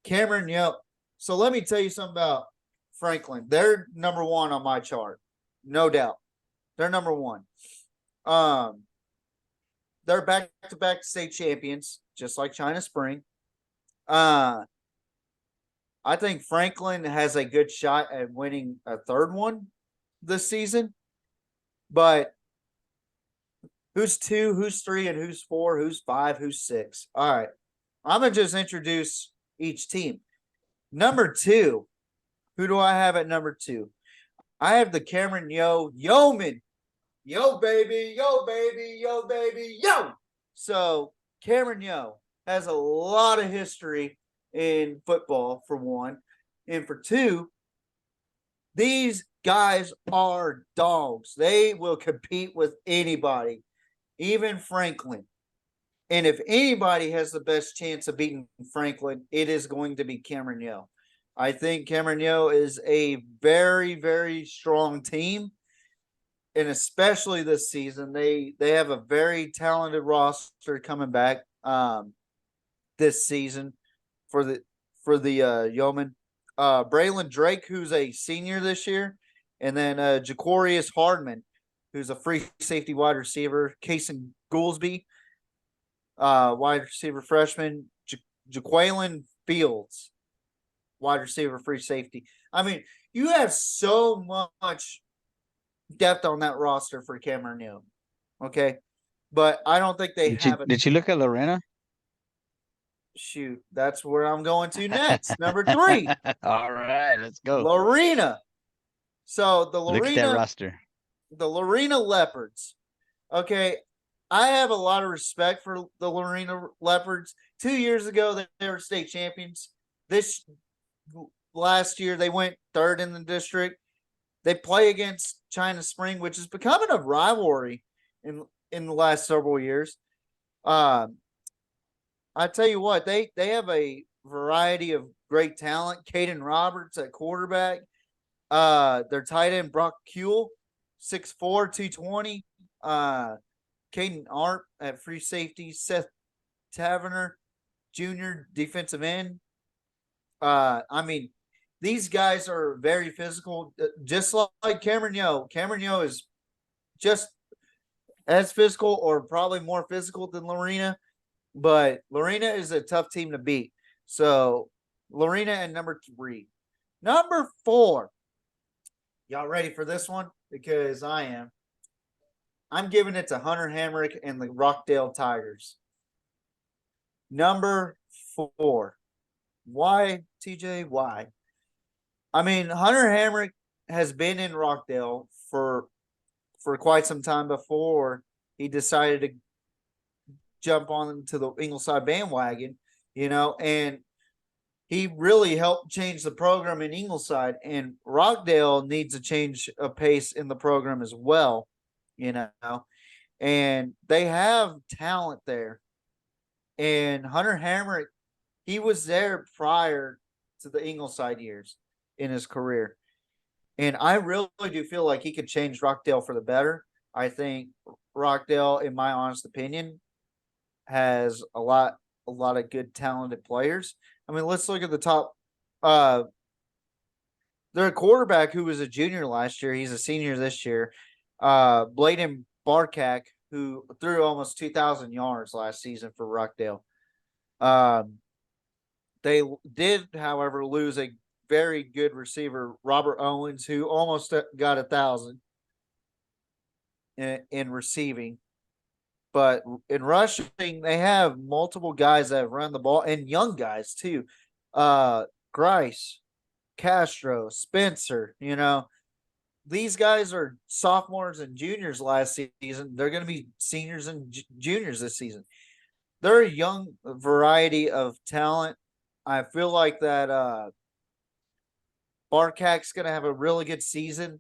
Cameron, yep. So let me tell you something about Franklin. They're number one on my chart. No doubt. They're number one. They're back-to-back state champions, just like China Spring. I think Franklin has a good shot at winning a third one this season. But who's 2, who's 3, and who's 4, who's 5, who's 6? All right. I'm going to just introduce each team. Number 2. Who do I have at number 2? I have the Cameron Yeoman Yo, baby, yo, baby, yo, baby, yo. So Cameron Yo has a lot of history in football, for one. And for two, these guys are dogs. They will compete with anybody, even Franklin. And if anybody has the best chance of beating Franklin, it is going to be Cameron Yo. I think Cameron Yo is a very, very strong team. And especially this season, they have a very talented roster coming back this season for the Yeoman. Braylon Drake, who's a senior this year, and then Jacorius Hardman, who's a free safety wide receiver. Kason Goolsby, wide receiver freshman. Jaqueline Fields, wide receiver free safety. I mean, you have so much depth on that roster for Cameron Yo. Okay. But I don't think they have it. Did you look at Lorena? Shoot, that's where I'm going to next. Number 3. All right, let's go. Lorena. So Look at that roster. The Lorena Leopards. Okay. I have a lot of respect for the Lorena Leopards. 2 years ago, they were state champions. This last year, they went third in the district. They play against China Spring, which is becoming a rivalry in the last several years. I tell you what, they have a variety of great talent. Caden Roberts at quarterback. Their tight end, Brock Kuehl, 6'4", 220. Caden Arp at free safety. Seth Taverner, junior defensive end. I mean, these guys are very physical, just like Cameron Yo. Cameron Yo is just as physical or probably more physical than Lorena, but Lorena is a tough team to beat. So Lorena and number 3. Number 4. Y'all ready for this one? Because I am. I'm giving it to Hunter Hamrick and the Rockdale Tigers. Number 4. Why, TJ? Why? I mean, Hunter Hamrick has been in Rockdale for quite some time before he decided to jump onto the Ingleside bandwagon, and he really helped change the program in Ingleside, and Rockdale needs a change of pace in the program as well, and they have talent there. And Hunter Hamrick, he was there prior to the Ingleside years in his career. And I really do feel like he could change Rockdale for the better. I think Rockdale, in my honest opinion, has a lot of good, talented players. I mean, let's look at the top. Their quarterback, who was a junior last year, he's a senior this year. Bladen Barkak, who threw almost 2,000 yards last season for Rockdale. They did, however, lose a very good receiver, Robert Owens, who almost got 1,000 in receiving. But in rushing, they have multiple guys that have run the ball, and young guys too. Grice, Castro, Spencer, these guys are sophomores and juniors last season. They're going to be seniors and juniors this season. They're a young variety of talent. I feel like that Barkak's going to have a really good season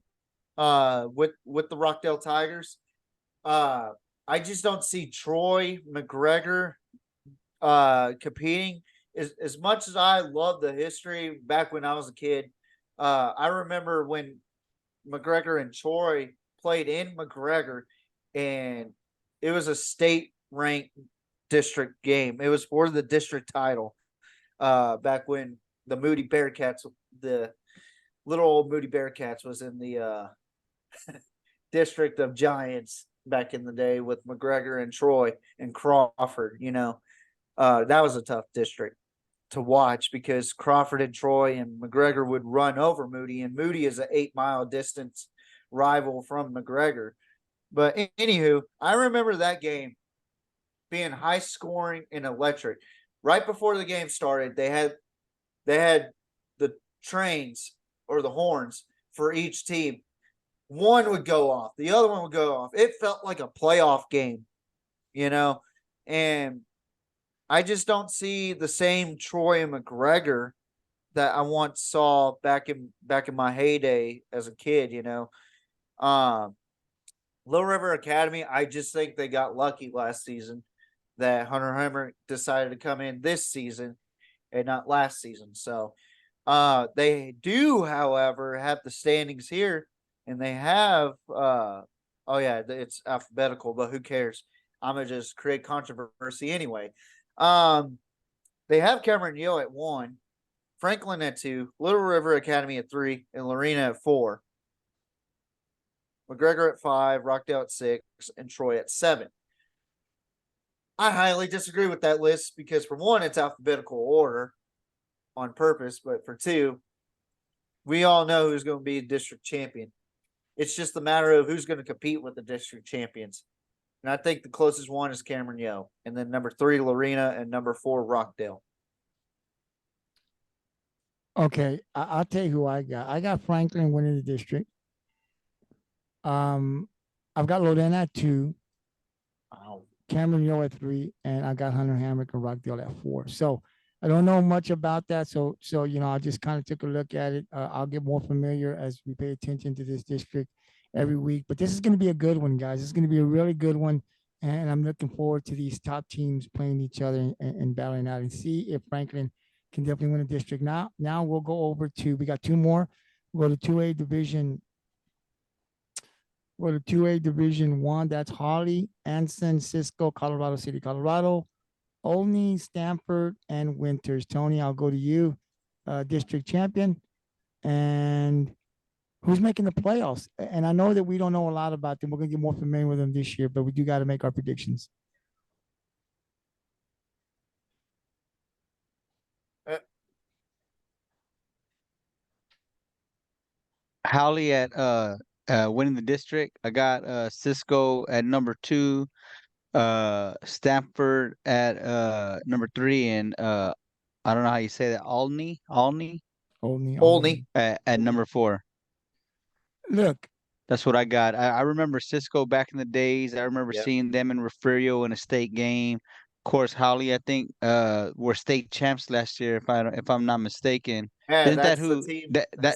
with the Rockdale Tigers. I just don't see Troy McGregor competing. As much as I love the history back when I was a kid, I remember when McGregor and Troy played in McGregor, and it was a state-ranked district game. It was for the district title back when the Moody Bearcats, the little old Moody Bearcats, was in the district of Giants back in the day with McGregor and Troy and Crawford. That was a tough district to watch because Crawford and Troy and McGregor would run over Moody, and Moody is an 8-mile distance rival from McGregor. But anywho, I remember that game being high scoring and electric. Right before the game started, they had the trains or the horns for each team. one would go off, the other one would go off. It felt like a playoff game, and I just don't see the same Troy and McGregor that I once saw back in my heyday as a kid. Little River Academy, I just think they got lucky last season that Hunter Hemmer decided to come in this season and not last season. So they do, however, have the standings here, and they have it's alphabetical, but who cares? I'm gonna just create controversy anyway. They have Cameron Yale at 1, Franklin at 2, Little River Academy at 3, and Lorena at 4. McGregor at 5, Rockdale at 6, and Troy at 7. I highly disagree with that list because, for one, it's alphabetical order on purpose, but for two, we all know who's going to be a district champion. It's just a matter of who's going to compete with the district champions. And I think the closest one is Cameron Yo, and then number 3, Lorena, and number 4, Rockdale. Okay, I'll tell you who I got. I got Franklin winning the district. I've got Lorena at 2, Cameron Yo at 3, and I got Hunter Hammock and Rockdale at 4. So I don't know much about that. So I just kind of took a look at it. I'll get more familiar as we pay attention to this district every week. But this is going to be a good one, guys. It's going to be a really good one. And I'm looking forward to these top teams playing each other and battling out and see if Franklin can definitely win a district. Now we'll go over to, we got 2 more. We'll go to 2A Division. We'll go to 2A Division 1. That's Holly, Anson, Cisco, Colorado City, Colorado, Olney, Stanford, and Winters. Tony, I'll go to you, district champion. And who's making the playoffs? And I know that we don't know a lot about them. We're going to get more familiar with them this year, but we do got to make our predictions. Howley at winning the district. I got Cisco at number 2, Stanford at number 3, and I don't know how you say that. Olney Olney. at number 4. Look, that's what I got. I remember Cisco back in the days. I remember Yep. seeing them in Refugio in a state game. Of course, Howley, I think, were state champs last year, if I'm not mistaken. Yeah, Isn't that that's who the team.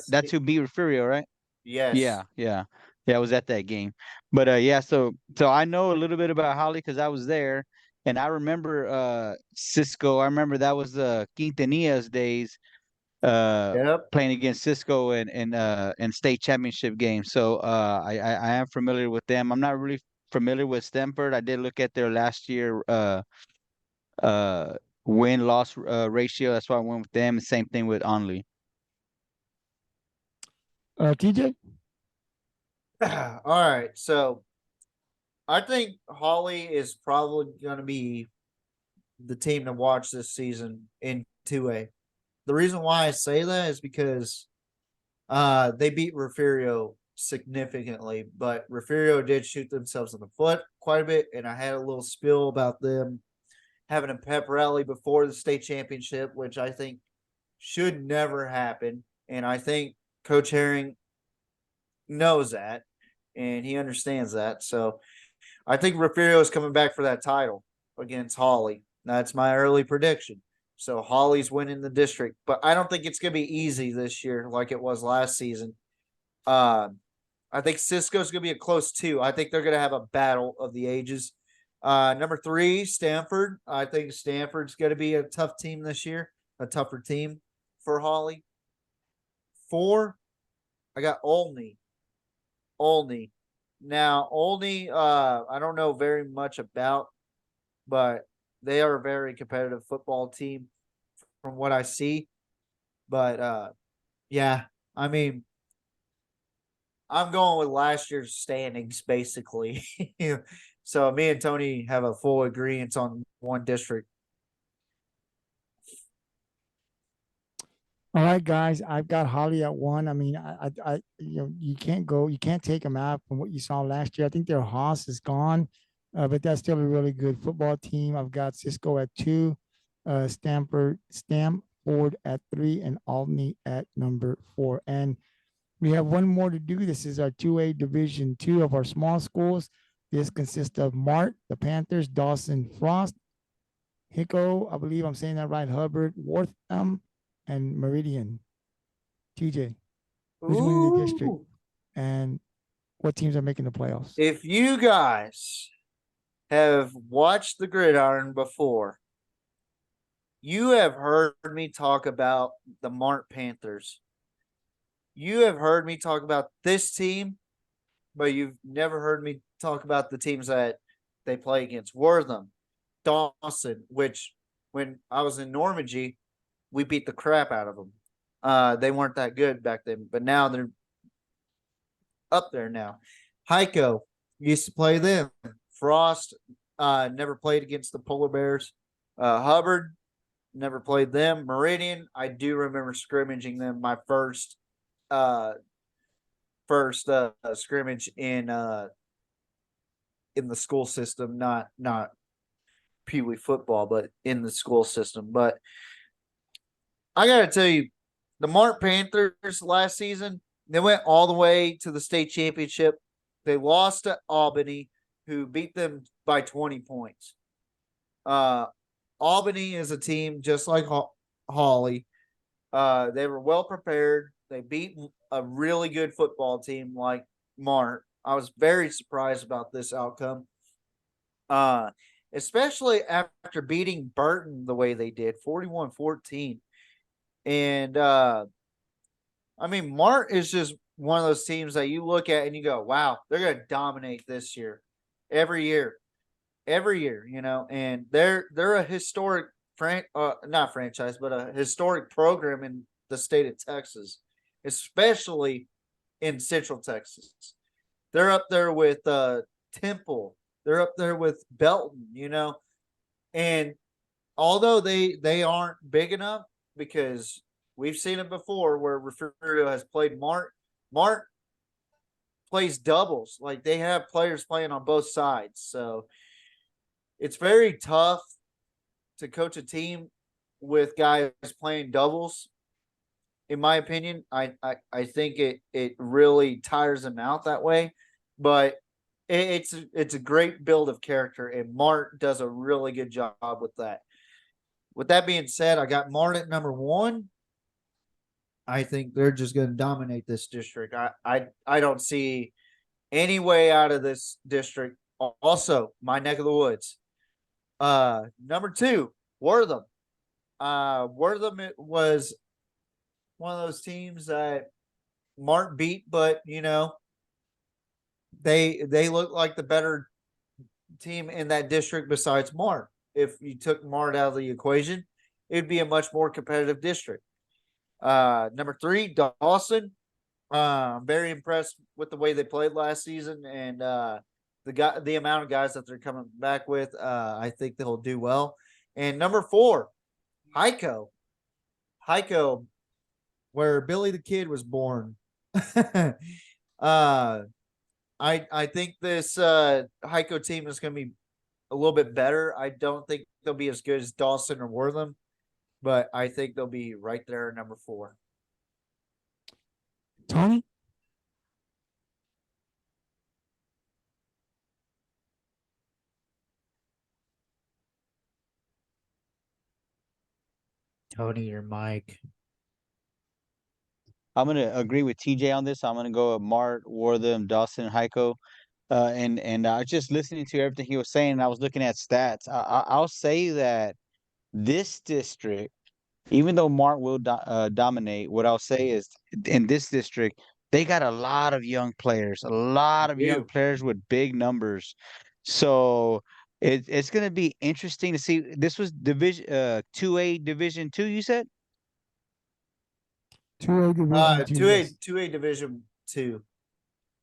that's who beat Refugio, right? Yes. Yeah. I was at that game. But so I know a little bit about Holly because I was there, and I remember Cisco. I remember that was Quintanilla's days Yep. playing against Cisco in state championship games. So I am familiar with them. I'm not really familiar with Stanford. I did look at their last year win-loss ratio. That's why I went with them. And same thing with Onley. TJ? All right. So I think Holly is probably going to be the team to watch this season in 2A. The reason why I say that is because they beat Refugio significantly, but Refugio did shoot themselves in the foot quite a bit, and I had a little spill about them having a pep rally before the state championship, which I think should never happen. And I think Coach Herring knows that, and he understands that. So I think Refugio is coming back for that title against Holly. That's my early prediction. So Holly's winning the district, but I don't think it's going to be easy this year like it was last season. I think Cisco's going to be a close 2. I think they're going to have a battle of the ages. Number 3, Stanford. I think Stanford's going to be a tough team this year, a tougher team for Holly. 4, I got Olney. Now, Olney, I don't know very much about, but they are a very competitive football team from what I see. But, yeah, I mean, I'm going with last year's standings, basically. So me and Tony have a full agreement on one district. All right, guys. I've got Holly at 1. I mean, you can't take them out from what you saw last year. I think their Haas is gone, but that's still a really good football team. I've got Cisco at 2, Stanford at 3, and Albany at number 4. And We have one more to do. This is our 2A Division 2 of our small schools. This consists of Mart, the Panthers, Dawson, Frost, Hicko, I believe I'm saying that right, Hubbard, Wortham, and Meridian. TJ, who's winning the district? Ooh. And what teams are making the playoffs? If you guys have watched the Gridiron before, you have heard me talk about the Mart Panthers. You have heard me talk about this team, but you've never heard me talk about the teams that they play against. Wortham, Dawson, which when I was in Normandy, we beat the crap out of them. They weren't that good back then, but now they're up there now. Heiko used to play them. Frost never played against the Polar Bears. Hubbard never played them. Meridian, I do remember scrimmaging them my first scrimmage in the school system, not Pee Wee football, but in the school system. But I gotta tell you, the Mart Panthers last season, they went all the way to the state championship. They lost to Albany, who beat them by 20 points. Albany is a team just like Hawley. They were well prepared. They beat a really good football team like Mart. I was very surprised about this outcome. Especially after beating Burton the way they did, 41-14. And I mean, Mart is just one of those teams that you look at and you go, wow, they're going to dominate this year. Every year, you know, and they're a historic not franchise, but a historic program in the state of Texas, especially in Central Texas. They're up there with Temple. They're up there with Belton, you know, and although they aren't big enough, because we've seen it before where Refugio has played Mart. Mart plays doubles. Like, they have players playing on both sides. So it's very tough to coach a team with guys playing doubles. In my opinion, I think it really tires them out that way. But it's a great build of character, and Mart does a really good job with that. With that being said, I got Mart at number 1. I think they're just going to dominate this district. I don't see any way out of this district. Also, my neck of the woods. Number 2, Wortham. Wortham, it was one of those teams that Mart beat, but you know, they look like the better team in that district besides Mart. If you took Mart out of the equation, it'd be a much more competitive district. Number 3, Dawson. I'm very impressed with the way they played last season, and the amount of guys that they're coming back with. I think they'll do well. And number 4, Heiko, where Billy the Kid was born. I think this Heiko team is going to be a little bit better. I don't think they'll be as good as Dawson or Wortham, but I think they'll be right there at number 4. Tony? Tony or Mike? I'm gonna agree with TJ on this. I'm gonna go with Mart, Wortham, Dawson, and Heiko. And I was just listening to everything he was saying, and I was looking at stats. I'll say that this district, even though Mart will dominate, what I'll say is in this district, they got a lot of young players, with big numbers. So it's going to be interesting to see. This was division 2A Division 2, you said? 2A Division 2. 2A Division 2.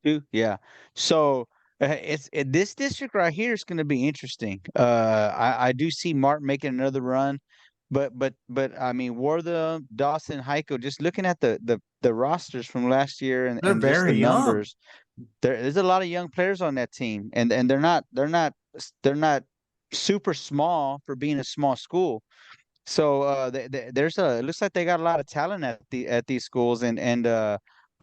2, yeah. So this district right here is going to be interesting. I do see Mart making another run. But I mean, Wortham, Dawson, Heiko, just looking at the rosters from last year and They're just the very young. numbers, there's a lot of young players on that team, and they're not super small for being a small school. So it looks like they got a lot of talent at these schools, and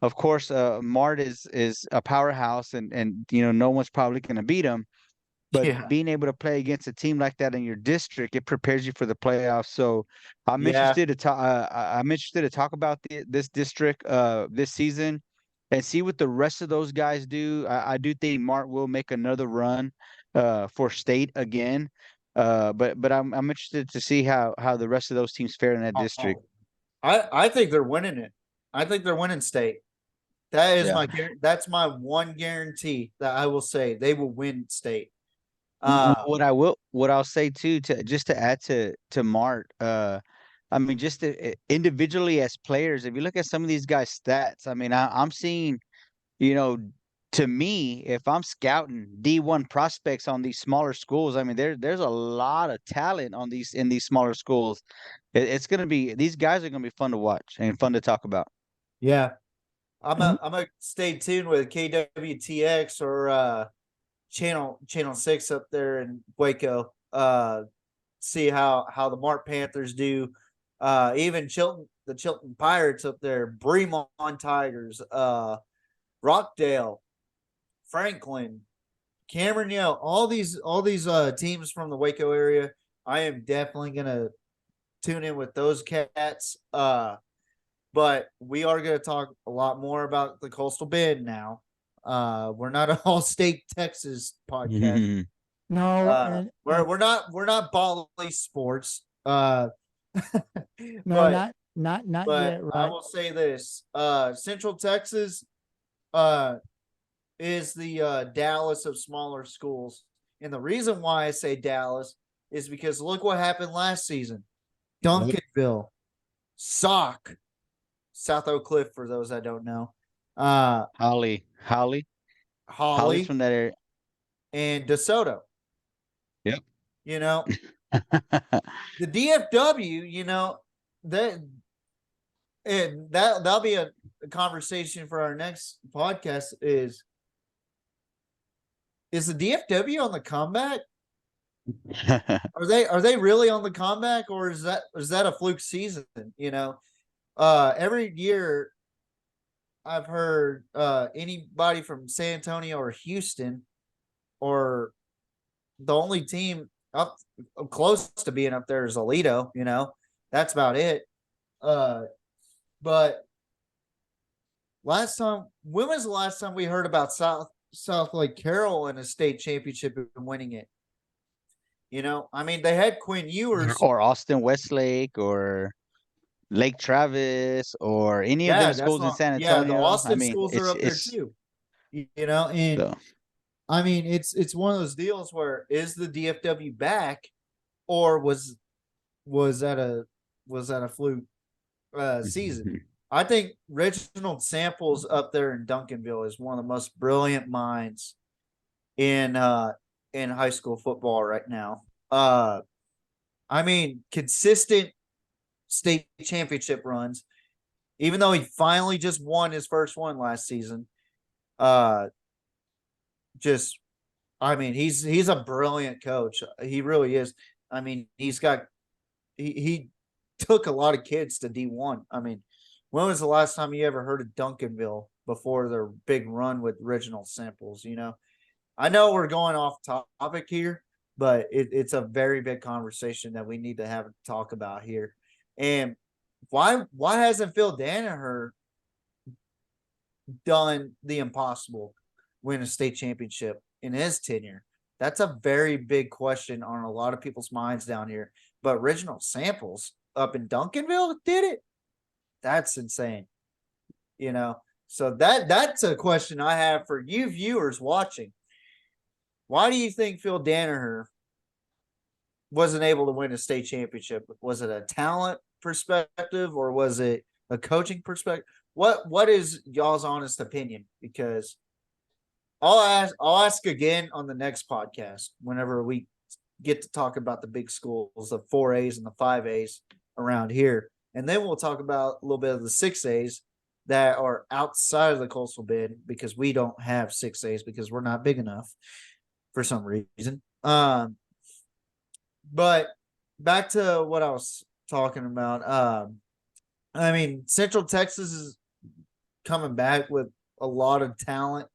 Of course, Mart is a powerhouse, and no one's probably going to beat them. But Yeah. being able to play against a team like that in your district, it prepares you for the playoffs. So I'm Yeah. interested to talk. I'm interested to talk about this district this season and see what the rest of those guys do. I do think Mart will make another run for state again. But I'm interested to see how the rest of those teams fare in that district. Oh, I think they're winning it. I think they're winning state. That is Yeah. that's my one guarantee that I will say they will win state. What I'll say too, to add to Mart, I mean, individually as players, if you look at some of these guys' stats, I mean, I'm seeing, you know, to me, if I'm scouting D1 prospects on these smaller schools, I mean, there's a lot of talent in these smaller schools. It's gonna be these guys are gonna be fun to watch and fun to talk about. Yeah. And I'm gonna stay tuned with KWTX or channel 6 up there in Waco. See how the Mart Panthers do. Even the Chilton Pirates up there, Bremont Tigers, Rockdale, Franklin, Cameron, all these teams from the Waco area. I am definitely gonna tune in with those cats. But we are gonna talk a lot more about the Coastal Bend now. We're not an all state Texas podcast. no, and We're not Bali sports. no, But not but yet, I right? will say this: Central Texas is the Dallas of smaller schools, and the reason why I say Dallas is because look what happened last season: Duncanville, Sock, South Oak Cliff. For those that don't know, Holly's Holly, from that area. and DeSoto. Yep. You know, the DFW. That and that'll be a conversation for our next podcast. Is the DFW on the comeback? Are they really on the comeback, or is that a fluke season? Every year I've heard anybody from San Antonio or Houston, or the only team up close to being up there is Alito. That's about it. But when was the last time we heard about South Lake Carroll in a state championship and winning it? I mean, they had Quinn Ewers. Or Austin Westlake or Lake Travis or any of Yeah, them that's schools in what. San Yeah, the Antonio. I Austin mean, schools are up there it's too. And so. I mean, it's one of those deals where is the DFW back, or was that a fluke season? I think Reginald Samples up there in Duncanville is one of the most brilliant minds in high school football right now. I mean, consistent state championship runs, even though he finally just won his first one last season. Just I mean, he's a brilliant coach. He really is. I mean, he took a lot of kids to D1. I mean, when was the last time you ever heard of Duncanville before their big run with original samples? I know we're going off topic here, but it's a very big conversation that we need to have a talk about here. And why hasn't Phil Danaher done the impossible, win a state championship in his tenure? That's a very big question on a lot of people's minds down here. But original samples up in Duncanville did it. That's insane. So that's a question I have for you viewers watching. Why do you think Phil Danaher wasn't able to win a state championship? Was it a talent perspective, or was it a coaching perspective? What is y'all's honest opinion? Because I'll ask again on the next podcast whenever we get to talk about the big schools, the 4As and the 5As around here. And then we'll talk about a little bit of the 6As that are outside of the Coastal Bend, because we don't have 6As because we're not big enough for some reason. But back to what I was talking about. I mean, Central Texas coming back with a lot of talent,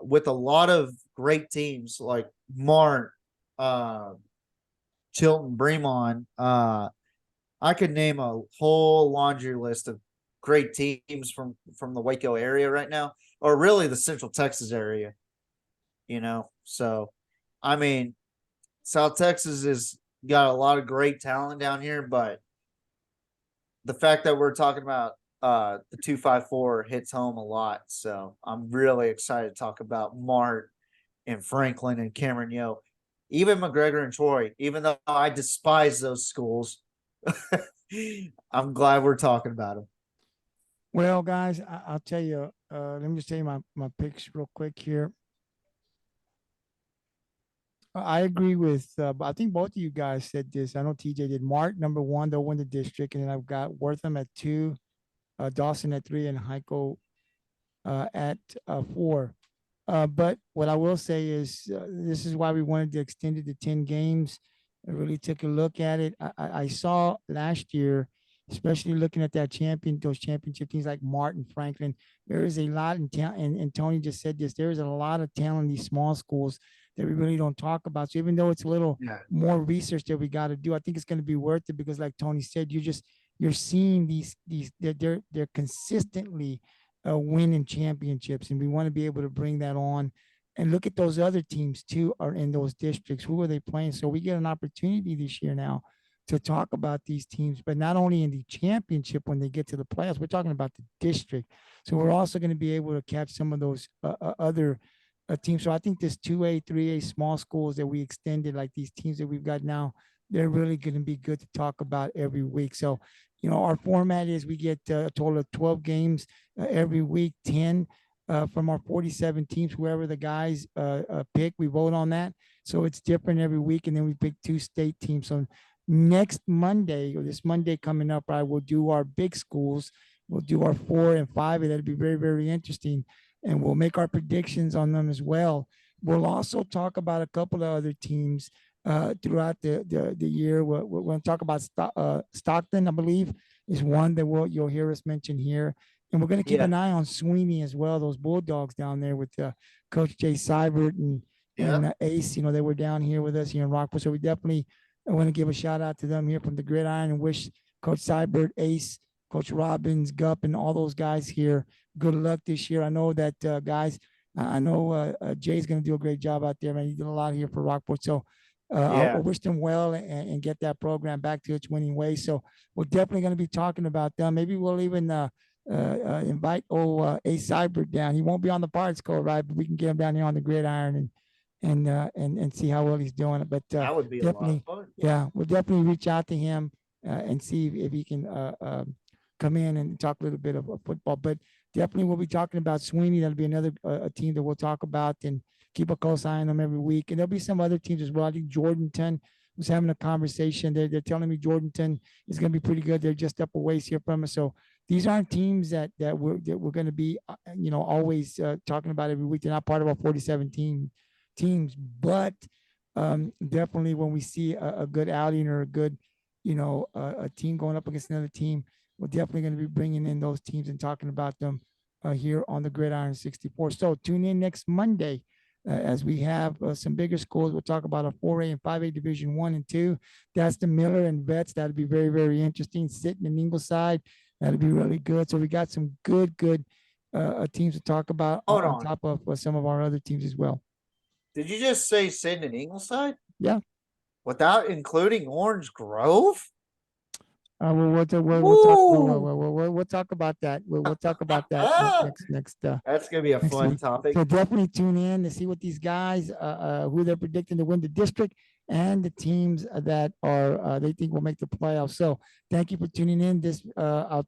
with a lot of great teams like Mart, Chilton, Bremont. I could name a whole laundry list of great teams from the Waco area right now, or really the Central Texas area. So I mean, South Texas has got a lot of great talent down here, but the fact that we're talking about the 254 hits home a lot. So I'm really excited to talk about Mart and Franklin and Cameron Yo, even McGregor and Troy. Even though I despise those schools, I'm glad we're talking about them. Well, guys, I'll tell you. Let me just tell you my picks real quick here. I agree with, I think both of you guys said this. I know TJ did. Mart, number one, they'll win the district. And then I've got Wortham at 2, Dawson at 3, and Heiko at 4. But what I will say is this is why we wanted to extend it to 10 games. I really took a look at it. I saw last year, especially looking at those championship teams like Martin, Franklin, there is a lot in talent, and Tony just said this, there is a lot of talent in these small schools that we really don't talk about. So even though it's a little more research that we got to do, I think it's going to be worth it because like Tony said, you're seeing these they're consistently winning championships, and we want to be able to bring that on and look at those other teams too are in those districts. Who are they playing? So we get an opportunity this year now to talk about these teams, but not only in the championship when they get to the playoffs, we're talking about the district. So we're also going to be able to catch some of those other teams. So I think this 2A, 3A small schools that we extended, like these teams that we've got now, they're really going to be good to talk about every week. So, our format is we get a total of 12 games every week, 10 from our 47 teams, whoever the guys pick, we vote on that. So it's different every week. And then we pick 2 state teams. So next Monday, or this Monday coming up, we'll do our big schools. We'll do our 4 and 5, and that'll be very, very interesting. And we'll make our predictions on them as well. We'll also talk about a couple of other teams throughout the year. We're going to talk about Stockton, I believe, is one that you'll hear us mention here. And we're going to keep an eye on Sweeney as well, those Bulldogs down there with Coach Jay Seibert and Ace. They were down here with us here in Rockport. So we definitely want to give a shout out to them here from the Gridiron and wish Coach Seibert, Ace, Coach Robbins, Gup, and all those guys here good luck this year. I know that, guys, I know Jay's going to do a great job out there, man. He did a lot here for Rockport. So I wish them well and get that program back to its winning ways. So we're definitely going to be talking about them. Maybe we'll even invite Ace Seibert down. He won't be on the parts code, right? But we can get him down here on the Gridiron and see how well he's doing it. But that would be definitely a lot of fun. Yeah, we'll definitely reach out to him and see if he can come in and talk a little bit of football. But definitely we'll be talking about Sweeney. That'll be another team that we'll talk about and keep a close eye on them every week. And there'll be some other teams as well. I think Jordanton was having a conversation. They're telling me Jordanton is going to be pretty good. They're just up a ways here from us. So these aren't teams that we're going to be, always talking about every week. They're not part of our 47 teams, but definitely when we see a good outing or a good, a team going up against another team, we're definitely going to be bringing in those teams and talking about them here on the Gridiron 64. So tune in next Monday as we have some bigger schools. We'll talk about a 4A and 5A Division 1 and 2. That's the Miller and Vets. That'll be very, very interesting. Sitting in Ingleside, that'll be really good. So we got some good teams to talk about on top of some of our other teams as well. Did you just say Sitting in Ingleside? Yeah. Without including Orange Grove? We'll talk about that. We'll talk about that next. That's gonna be a fun week. topic. So definitely tune in to see what these guys, who they're predicting to win the district, and the teams that are they think will make the playoffs. So thank you for tuning in. I'll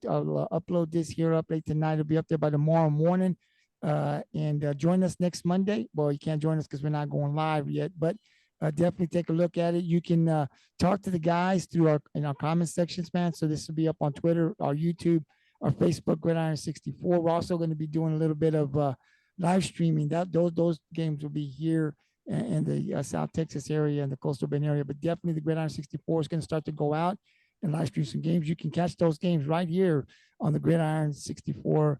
upload this here up late tonight. It'll be up there by tomorrow morning. And join us next Monday. Well, you can't join us because we're not going live yet, but definitely take a look at it. You can talk to the guys through our comment sections, man. So this will be up on Twitter, our YouTube, our Facebook, Gridiron 64. We're also going to be doing a little bit of live streaming. Those games will be here in the South Texas area and the Coastal Bend area. But definitely the Gridiron 64 is going to start to go out and live stream some games. You can catch those games right here on the Gridiron 64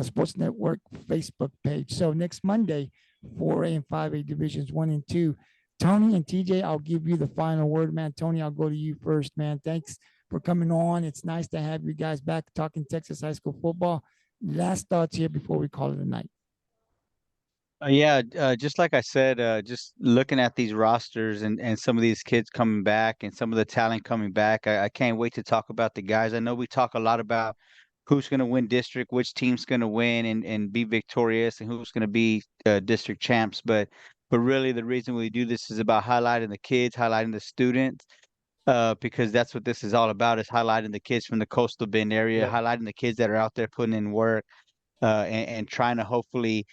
Sports Network Facebook page. So next Monday, 4A and 5A divisions 1 and 2. Tony and TJ, I'll give you the final word, man. Tony, I'll go to you first, man. Thanks for coming on. It's nice to have you guys back talking Texas high school football. Last thoughts here before we call it a night. Just like I said, just looking at these rosters and some of these kids coming back and some of the talent coming back, I can't wait to talk about the guys. I know we talk a lot about who's going to win district, which team's going to win and be victorious, and who's going to be district champs. But really, the reason we do this is about highlighting the kids, highlighting the students, because that's what this is all about, is highlighting the kids from the coastal Bend area, Yep. highlighting the kids that are out there putting in work, and trying to hopefully,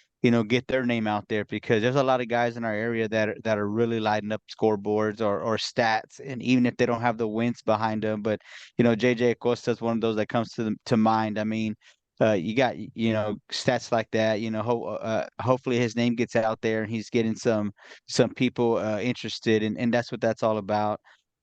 get their name out there, because there's a lot of guys in our area that are really lighting up scoreboards or stats, and even if they don't have the wins behind them, but JJ Acosta is one of those that comes to mind. I mean, you got stats like that. Hopefully his name gets out there and he's getting some people interested, and that's what that's all about.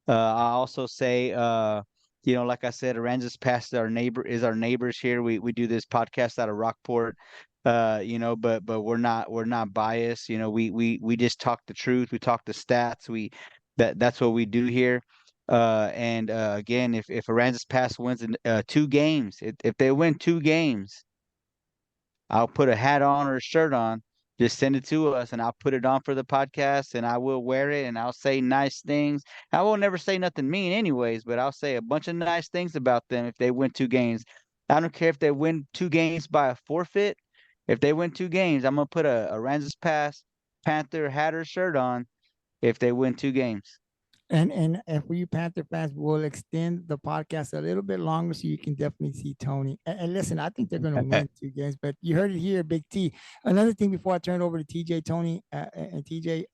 I also say, like I said, Aransas Pass is our neighbors here. We do this podcast out of Rockport, but we're not biased. We just talk the truth. We talk the stats. That's what we do here. And again, if Aransas Pass wins in 2 games, if they win 2 games, I'll put a hat on or a shirt on. Just send it to us, and I'll put it on for the podcast, and I will wear it, and I'll say nice things. I will never say nothing mean, anyways, but I'll say a bunch of nice things about them if they win 2 games. I don't care if they win 2 games by a forfeit. If they win 2 games, I'm gonna put a Aransas Pass Panther hat or shirt on if they win 2 games. And for you Panther fans, we'll extend the podcast a little bit longer so you can definitely see Tony. And listen, I think they're going to win 2 games, but you heard it here, Big T. Another thing before I turn it over to TJ, Tony, and TJ,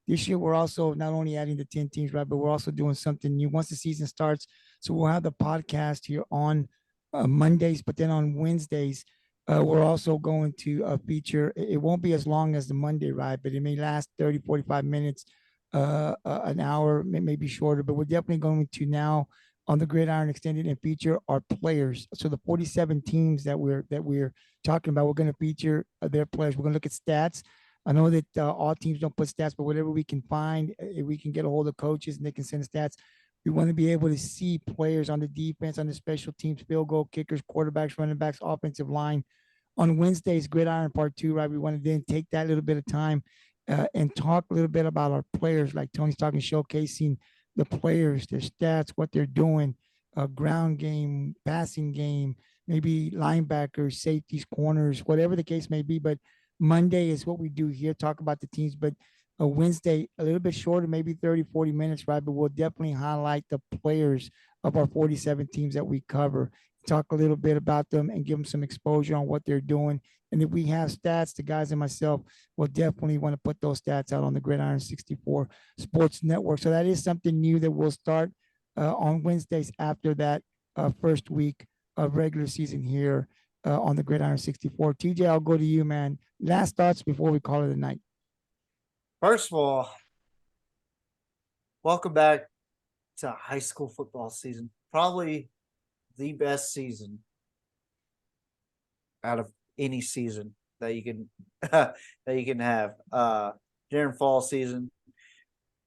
this year we're also not only adding the 10 teams, right, but we're also doing something new once the season starts. So we'll have the podcast here on Mondays, but then on Wednesdays, we're also going to feature, it won't be as long as the Monday, right, but it may last 30, 45 minutes. An hour, maybe shorter, but we're definitely going to now on the Gridiron Extended and feature our players. So the 47 teams that we're talking about, we're going to feature their players. We're going to look at stats. I know that all teams don't put stats, but whatever we can find, if we can get a hold of coaches and they can send us stats, we want to be able to see players on the defense, on the special teams, field goal kickers, quarterbacks, running backs, offensive line. On Wednesday's Gridiron Part 2, right, we want to then take that little bit of time and talk a little bit about our players, like Tony's talking, showcasing the players, their stats, what they're doing, ground game, passing game, maybe linebackers, safeties, corners, whatever the case may be. But Monday is what we do here, talk about the teams. But Wednesday, a little bit shorter, maybe 30, 40 minutes, right? But we'll definitely highlight the players of our 47 teams that we cover, talk a little bit about them and give them some exposure on what they're doing. And if we have stats, the guys and myself will definitely want to put those stats out on the Gridiron 64 Sports Network. So that is something new that we'll start on Wednesdays after that first week of regular season here on the Gridiron 64. TJ, I'll go to you, man. Last thoughts before we call it a night. First of all, welcome back to high school football season. Probably the best season out of any season that you can have. During fall season.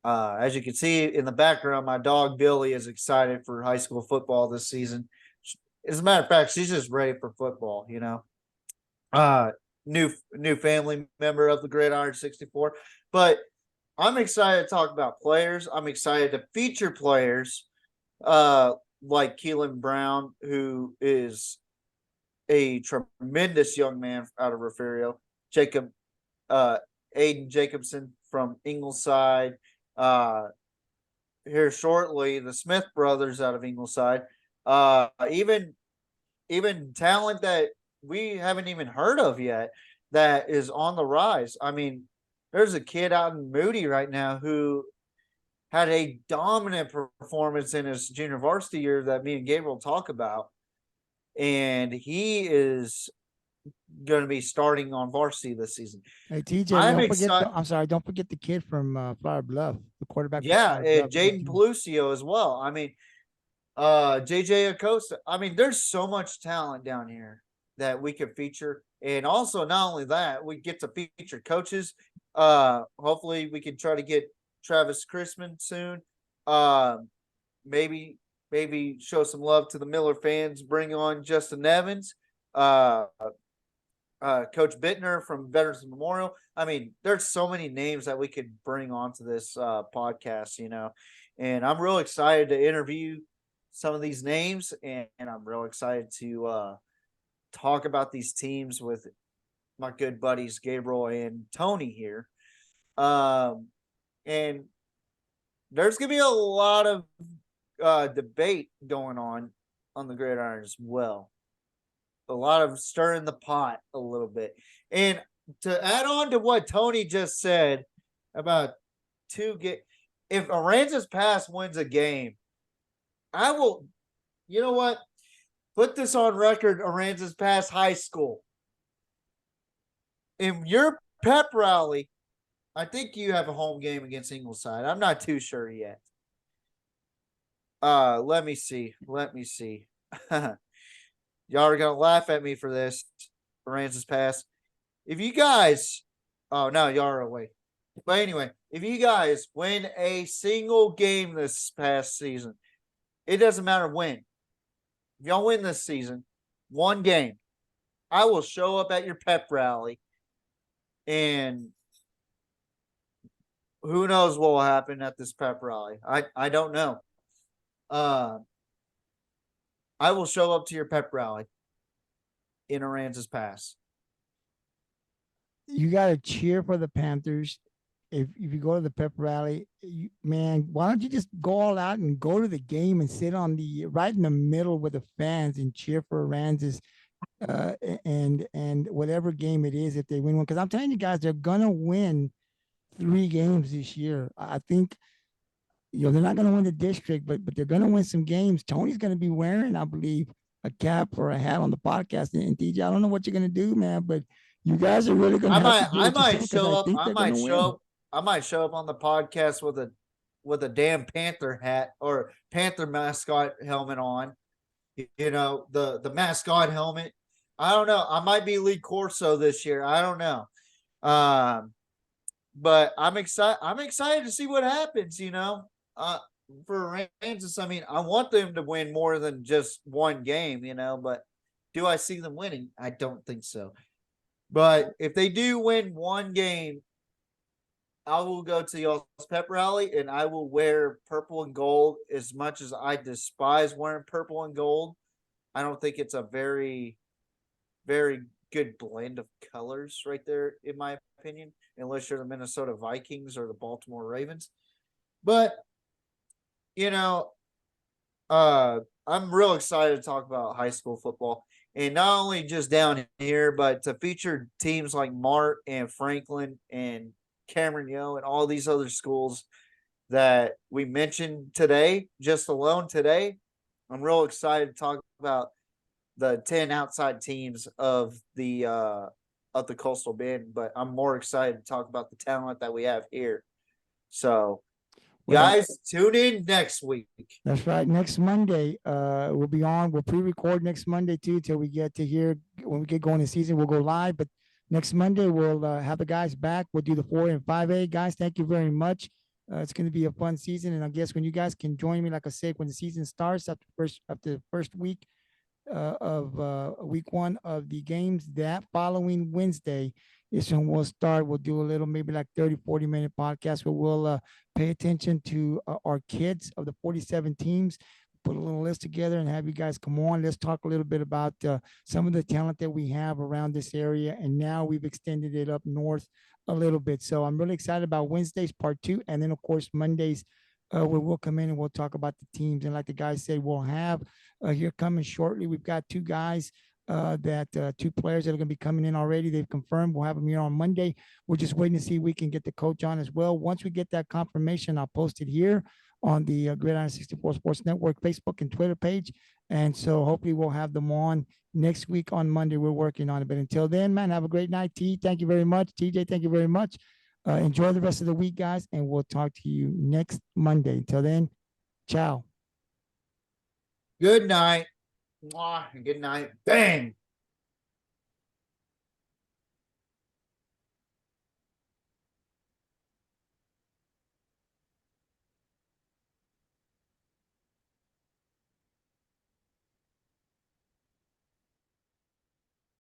As you can see in the background, my dog Billy is excited for high school football this season. As a matter of fact, she's just ready for football, New family member of the Gridiron 64. But I'm excited to talk about players. I'm excited to feature players like Keelan Brown, who is a tremendous young man out of Refugio. Aiden Jacobson from Ingleside. Here shortly, the Smith brothers out of Ingleside. Even talent that we haven't even heard of yet that is on the rise. I mean, there's a kid out in Moody right now who had a dominant performance in his junior varsity year that me and Gabriel talk about. And he is going to be starting on varsity this season. Hey, TJ, I'm sorry, don't forget the kid from Flower Bluff, the quarterback. Yeah, Jaden Palacios as well. I mean, JJ Acosta. I mean, there's so much talent down here that we could feature. And also, not only that, we get to feature coaches. Hopefully we can try to get Travis Chrisman soon. Maybe show some love to the Miller fans. Bring on Justin Evans, Coach Bittner from Veterans Memorial. I mean, there's so many names that we could bring onto this podcast, and I'm real excited to interview some of these names, and I'm real excited to talk about these teams with my good buddies Gabriel and Tony here. And there's gonna be a lot of debate going on the gridiron as well. A lot of stirring the pot a little bit. And to add on to what Tony just said about if Aransas Pass wins a game, I will, you know what? Put this on record, Aransas Pass High School. In your pep rally, I think you have a home game against Ingleside. I'm not too sure yet. Let me see. Y'all are gonna laugh at me for this. Aransas Pass. If you guys, oh no, y'all are away. But anyway, if you guys win a single game this past season, it doesn't matter when. If y'all win this season, one game, I will show up at your pep rally, and who knows what will happen at this pep rally? I don't know. I will show up to your pep rally in Aransas Pass. You got to cheer for the Panthers. If you go to the pep rally, man, why don't you just go all out and go to the game and sit on right in the middle with the fans and cheer for Aransas, and whatever game it is if they win one. Because I'm telling you guys, they're gonna win 3 games this year. I think they're not going to win the district, but they're going to win some games. Tony's going to be wearing, I believe, a cap or a hat on the podcast. And TJ, I don't know what you're going to do, man, but you guys are really going to. I might show up on the podcast with a damn Panther hat or Panther mascot helmet on. The mascot helmet. I don't know. I might be Lee Corso this year. I don't know. But I'm excited to see what happens, for Aransas. I mean, I want them to win more than just one game, but do I see them winning? I don't think so. But if they do win one game, I will go to y'all's pep rally and I will wear purple and gold. As much as I despise wearing purple and gold, I don't think it's a very, very good blend of colors right there, in my opinion, unless you're the Minnesota Vikings or the Baltimore Ravens. But, I'm real excited to talk about high school football. And not only just down here, but to feature teams like Mart and Franklin and Cameron Yo and all these other schools that we mentioned today, just alone today. I'm real excited to talk about the 10 outside teams of the Coastal Bend, but I'm more excited to talk about the talent that we have here. So, guys, tune in next week. That's right. Next Monday, we'll be on. We'll pre-record next Monday too, till we get to here. When we get going in season, we'll go live. But next Monday, we'll have the guys back. We'll do the 4 and 5A. Guys, thank you very much. It's going to be a fun season, and I guess when you guys can join me, like I said, when the season starts after the first week of week 1 of the games, that following Wednesday is when we'll start. We'll do a little, maybe like 30-40 minute podcast where we'll pay attention to our kids of the 47 teams, put a little list together and have you guys come on. Let's talk a little bit about some of the talent that we have around this area, and now we've extended it up north a little bit. So I'm really excited about Wednesday's part 2, and then of course Mondays where we'll come in and we'll talk about the teams. And like the guys said, we'll have here coming shortly. We've got 2 guys 2 players that are going to be coming in already. They've confirmed. We'll have them here on Monday. We're just waiting to see if we can get the coach on as well. Once we get that confirmation, I'll post it here on the Gridiron 64 Sports Network Facebook and Twitter page. And so hopefully we'll have them on next week on Monday. We're working on it. But until then, man, have a great night. T, thank you very much. TJ, thank you very much. Enjoy the rest of the week, guys, and we'll talk to you next Monday. Until then, ciao. Good night. Mwah, and good night. Bang.